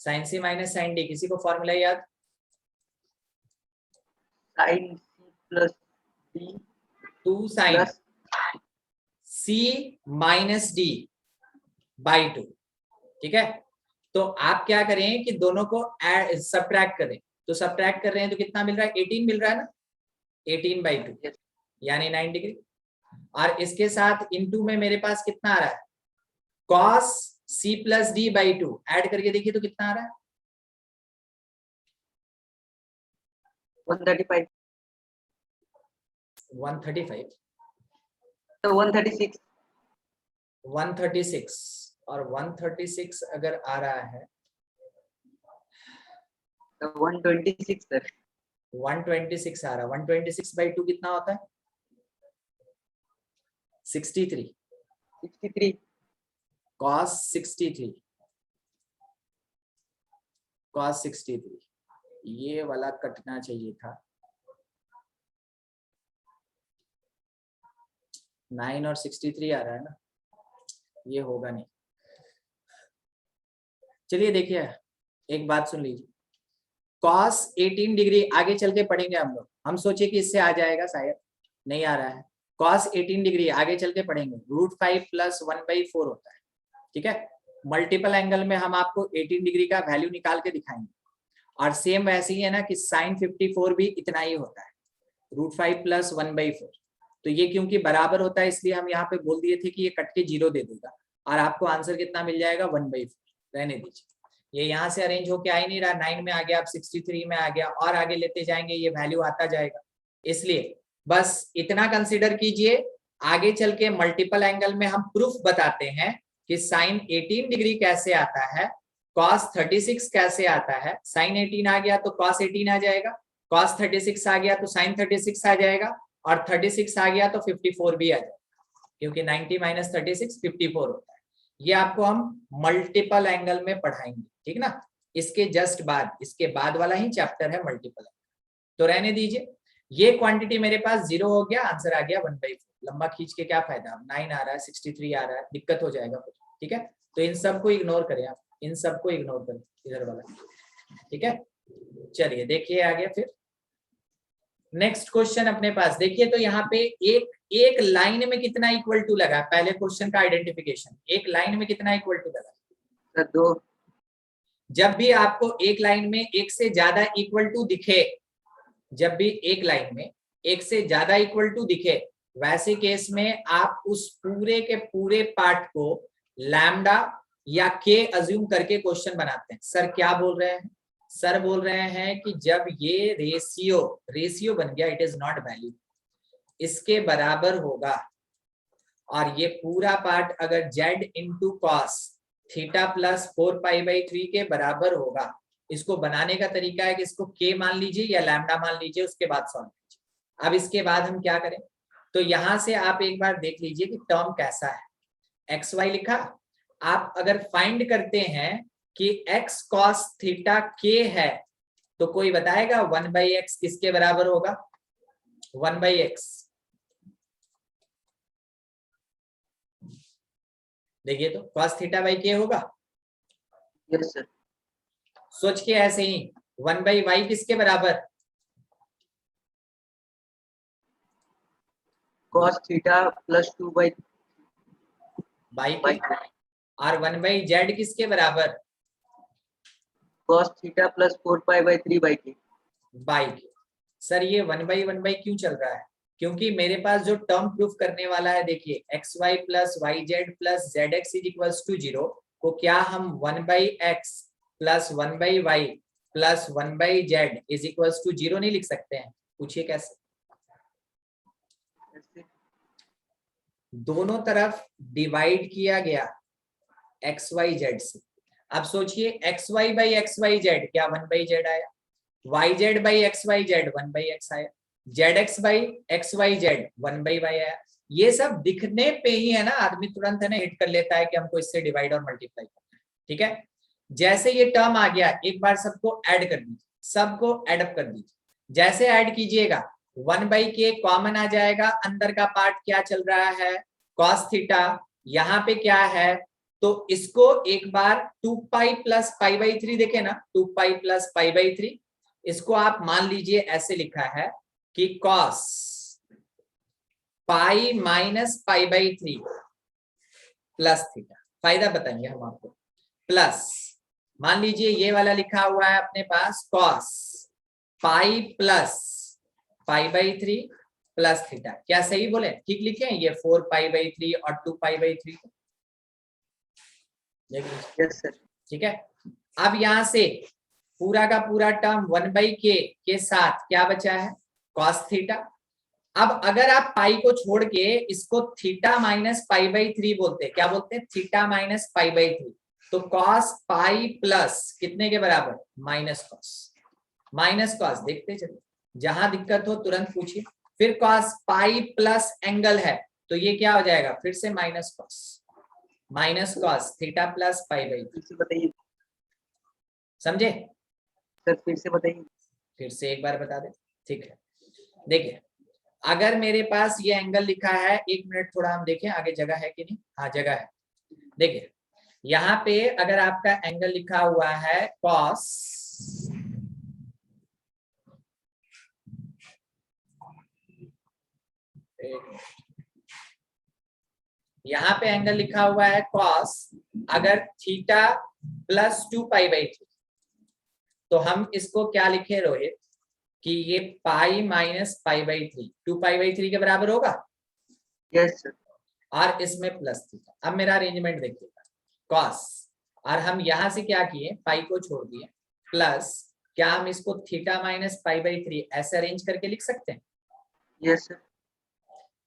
sine C minus sine D, किसी को फॉर्मूला याद, sine C plus D 2 sine C minus D by 2, ठीक है। तो आप क्या करें कि दोनों को सब्ट्रैक्ट करें, तो सब्ट्रैक्ट कर रहे हैं तो कितना मिल रहा है 18 मिल रहा है ना, 18/2 यानी 9 डिग्री, और इसके साथ इनटू में मेरे पास कितना आ रहा है cos c plus D by 2, add करके देखिए तो कितना आ रहा है 135 तो 136 और 136 अगर आ रहा है 126 सर, 126 आ रहा है, 126/2 कितना होता है 63 cos 63 ये वाला कटना चाहिए था, 9 और 63 आ रहा है ना, ये होगा नहीं। चलिए देखिए एक बात सुन लीजिए, cos 18 डिग्री आगे चल के पढ़ेंगे हम लोग, हम सोचे कि इससे आ जाएगा, शायद नहीं आ रहा है। cos 18 डिग्री आगे चल के पढ़ेंगे, √5 + 1/4 होता है, ठीक है। मल्टीपल एंगल में हम आपको 18 डिग्री का वैल्यू निकाल के दिखाएंगे, और सेम वैसे ही है ना कि साइन 54 भी इतना ही होता है, √5 + 1/4। तो ये क्योंकि बराबर होता है इसलिए हम यहाँ पे बोल दिए थे कि ये कट के 0 दे देगा, और आपको आंसर कितना मिल जाएगा 1/4, रहने दीजिए। ये यहाँ से अरेंज होके आ ही नहीं रहा, 9 में आ गया, अब 63 में आ गया, और आगे लेते जाएंगे ये वैल्यू आता जाएगा। इसलिए बस इतना कंसिडर कीजिए, आगे चल के मल्टीपल एंगल में हम प्रूफ बताते हैं कि साइन 18 डिग्री कैसे आता है, cos 36 कैसे आता है, sin 18 आ गया तो cos 18 आ जाएगा, cos 36 आ गया तो sin 36 आ जाएगा, और 36 आ गया तो 54 भी आ जाएगा, क्योंकि 90 माइनस 36 54 होता है। ये आपको हम मल्टीपल एंगल में पढ़ाएंगे, ठीक ना। इसके जस्ट बाद, इसके बाद वाला ही चैप्टर है मल्टीपल एंगल, तो रहने दीजिए। ये क्वांटिटी मेरे पास 0 हो गया, आंसर आ गया 1/4। लंबा खींच के क्या फायदा, 9 आ रहा है, 63 आ रहा है, दिक्कत हो जाएगा कुछ, ठीक है। तो इन सबको इग्नोर करें आप, इन सबको इग्नोर करें, इधर वाला, ठीक है। चलिए देखिए आगे फिर नेक्स्ट क्वेश्चन अपने पास। देखिए तो यहाँ पे एक लाइन में कितना इक्वल टू लगा, पहले क्वेश्चन का आइडेंटिफिकेशन, एक लाइन में कितना इक्वल टू लगा। सर 2। जब भी आपको एक लाइन में एक से ज्यादा इक्वल टू दिखे, जब भी एक लाइन में एक से ज्यादा इक्वल टू दिखे, वैसे केस में आप उस पूरे के पूरे पार्ट को लैम्डा या के अज्यूम करके क्वेश्चन बनाते हैं। सर क्या बोल रहे हैं, सर बोल रहे हैं कि जब ये रेशियो बन गया, इट इज नॉट वैल्यू, इसके बराबर होगा, और ये पूरा पार्ट अगर z into cos theta plus 4π/3 के बराबर होगा, इसको बनाने का तरीका है कि इसको k मान लीजिए या लैम्डा मान लीजिए, उसके बाद सॉल्व कीजिए। अब इसके बाद हम क्या करें, तो यहां से आप एक बार देख लीजिए कि टर्म कैसा है। xy लिखा, आप अगर फाइंड करते हैं कि x cos थीटा k है, तो कोई बताएगा 1/x किसके बराबर होगा, 1/x। देखिए तो cos थीटा बाई k होगा, यस सर। सोच के ऐसे ही 1/y किसके बराबर, cos थीटा प्लस 2/y के, और 1/z किसके बराबर, cos थीटा प्लस 4π/3 के। सर ये 1/1 क्यों चल रहा है, क्योंकि मेरे पास जो टर्म प्रूफ करने वाला है, देखिए xy plus yz plus zx is equals to 0 को क्या हम 1/x plus 1/y plus 1/z is equals to 0 नहीं लिख सकते हैं, पूछिए कैसे। दोनों तरफ डिवाइड किया गया xyz से, अब सोचिए xy/xyz क्या 1/z आया, yz/xyz 1/x आया, zx/xyz 1/y आया। ये सब दिखने पे ही है ना, आदमी तुरंत है ना हिट कर लेता है कि हमको इससे डिवाइड और मल्टीप्लाई करना है, ठीक है। जैसे ये टर्म आ गया, एक बार सबको ऐड कर दीजिए, सबको ऐड अप कर दीजिए। जैसे ऐड कीजिएगा 1/k कॉमन आ जाएगा, अंदर का पार्ट क्या चल रहा है cos थीटा, यहाँ पे क्या है, तो इसको एक बार 2π प्लस π/3 देखे ना, 2π प्लस π/3, इसको आप मान लीजिए ऐसे लिखा है कि cos pi minus π/3 plus theta, फायदा बताएंगे हम आपको, प्लस मान लीजिए ये वाला लिखा हुआ है अपने पास cos pi plus π/3 plus theta, क्या सही बोले, ठीक लिखे हैं ये 4π/3 और 2π/3, यस सर। ठीक है। अब यहां से पूरा का पूरा टर्म 1/k के साथ क्या बचा है cos थीटा। अब अगर आप पाई को छोड़ के इसको थीटा माइनस π/3 बोलते, क्या बोलते हैं, थीटा माइनस π/3, तो cos पाई प्लस कितने के बराबर, माइनस कॉस, देखते चलिए, जहां दिक्कत हो तुरंत पूछिए। फिर cos पाई प्लस एंगल है, तो ये क्या हो जाएगा, फिर से माइनस कॉस थीटा प्लस π/3, फिर से बताइए समझे, सर, फिर से बताइए। फिर से एक बार बता दे, ठीक है। देखिए अगर मेरे पास ये एंगल लिखा है, एक मिनट थोड़ा हम देखें आगे जगह है कि नहीं, हाँ जगह है। देखिए यहाँ पे अगर आपका एंगल लिखा हुआ है cos, यहाँ पे एंगल लिखा हुआ है cos, अगर थीटा प्लस 2π/3, तो हम इसको क्या लिखे रोहित, कि ये पाई माइनस π/3 2π/3 के बराबर होगा, यस सर। और इसमें प्लस थीटा। अब मेरा अरेंजमेंट देखिएगा, cos, और हम यहां से क्या किए, पाई को छोड़ दिए, प्लस क्या हम इसको थीटा माइनस π/3 ऐसे अरेंज करके लिख सकते हैं, यस सर।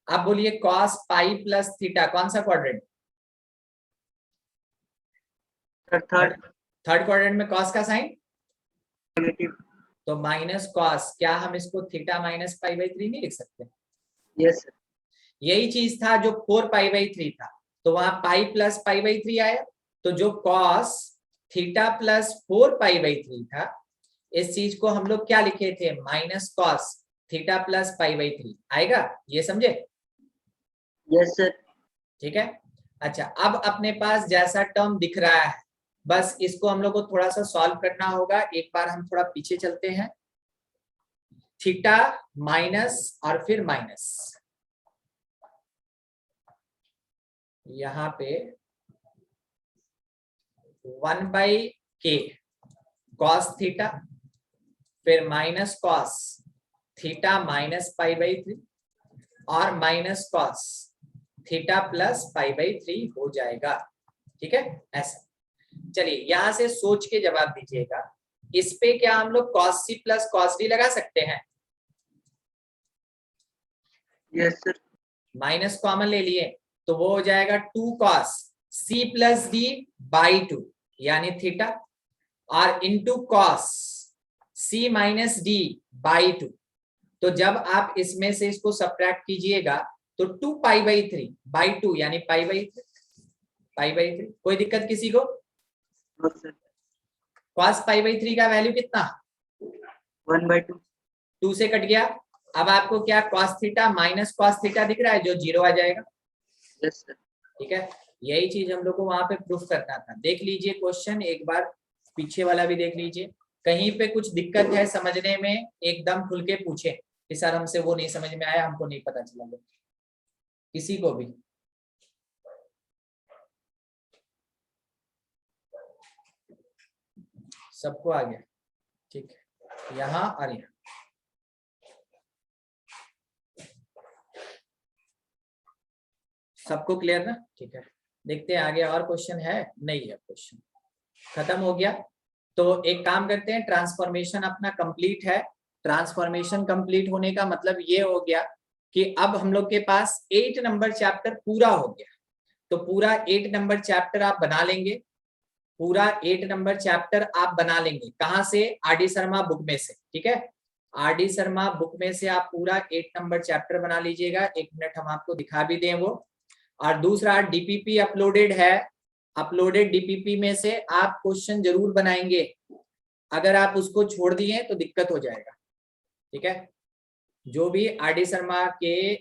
अब बोलिए cos पाई प्लस थीटा कौन सा क्वाड्रेंट, थर्ड। थर्ड क्वाड्रेंट में कॉस का साइन नेगेटिव। तो माइनस कॉस, क्या हम इसको थीटा माइनस पाई बाई 3 नहीं लिख सकते? Yes sir. यही चीज था जो 4 पाई बाई 3 था, तो वहां पाई प्लस पाई बाई 3 आया, तो जो cos theta plus 4 pi by 3 था, इस चीज को हम लोग क्या लिखे थे? Minus cos theta plus pi by 3 आएगा, ये समझे? Yes sir. ठीक है। अच्छा, अब अपने पास जैसा टर्म दिख रहा है, बस इसको हम लोग को थोड़ा सा सॉल्व करना होगा। एक बार हम थोड़ा पीछे चलते हैं, थीटा माइनस और फिर माइनस, यहाँ पे 1/k कॉस थीटा, फिर minus cos theta minus pi by 3 और minus cos theta plus pi by 3 हो जाएगा। ठीक है, ऐसा। चलिए यहां से सोच के जवाब दीजिएगा, इस पे क्या हम लोग cos c plus cos d लगा सकते हैं? Yes sir. माइनस कॉमन ले लिए तो वो हो जाएगा 2 cos c plus d by 2 यानी थीटा, और into cos c minus d by 2। तो जब आप इसमें से इसको सब्ट्रैक्ट कीजिएगा तो 2 पाई बाई 3 बाई 2 यानी पाई बाई 3। कोई दिक्कत किसी को? No sir. cos pi by 3 का वैल्यू कितना? 1/2। 2 से कट गया। अब आपको क्या cos theta minus cos theta दिख रहा है, जो 0 आ जाएगा। Yes sir. ठीक है, यही चीज हम लोग को वहां पे प्रूफ करना था। देख लीजिए क्वेश्चन एक बार, पीछे वाला भी देख लीजिए, कहीं पे कुछ दिक्कत है समझने में एकदम खुल के पूछे कि सर हमसे वो नहीं समझ में आया, हमको नहीं पता चला, किसी को भी। सबको आ गया? ठीक है, यहाँ और यहाँ। सबको क्लियर ना? ठीक है, देखते हैं आगे और क्वेश्चन है, नहीं है क्वेश्चन, खत्म हो गया। तो एक काम करते हैं, ट्रांसफॉर्मेशन अपना कंप्लीट है। ट्रांसफॉर्मेशन कंप्लीट होने का मतलब ये हो गया कि अब हम लोग के पास 8 नंबर चैप्टर पूरा हो गया। तो पूरा 8 नंबर चैप्टर आप बना लेंगे, पूरा 8 नंबर चैप्टर आप बना लेंगे। कहाँ से? आरडी शर्मा बुक में से। ठीक है, आरडी शर्मा बुक में से आप पूरा 8 नंबर चैप्टर बना लीजिएगा। 1 मिनट हम आपको दिखा भी दें वो। और दूसरा डीपीपी अपलोडेड है, अपलोडेड डीपीपी में से आप क्वेश्चन जरूर बनाएंगे। अगर आप उसको छोड़ दिए तो दिक्कत हो जाएगा। ठीक है, जो भी आरडी शर्मा के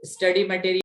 स्टडी मटेरियल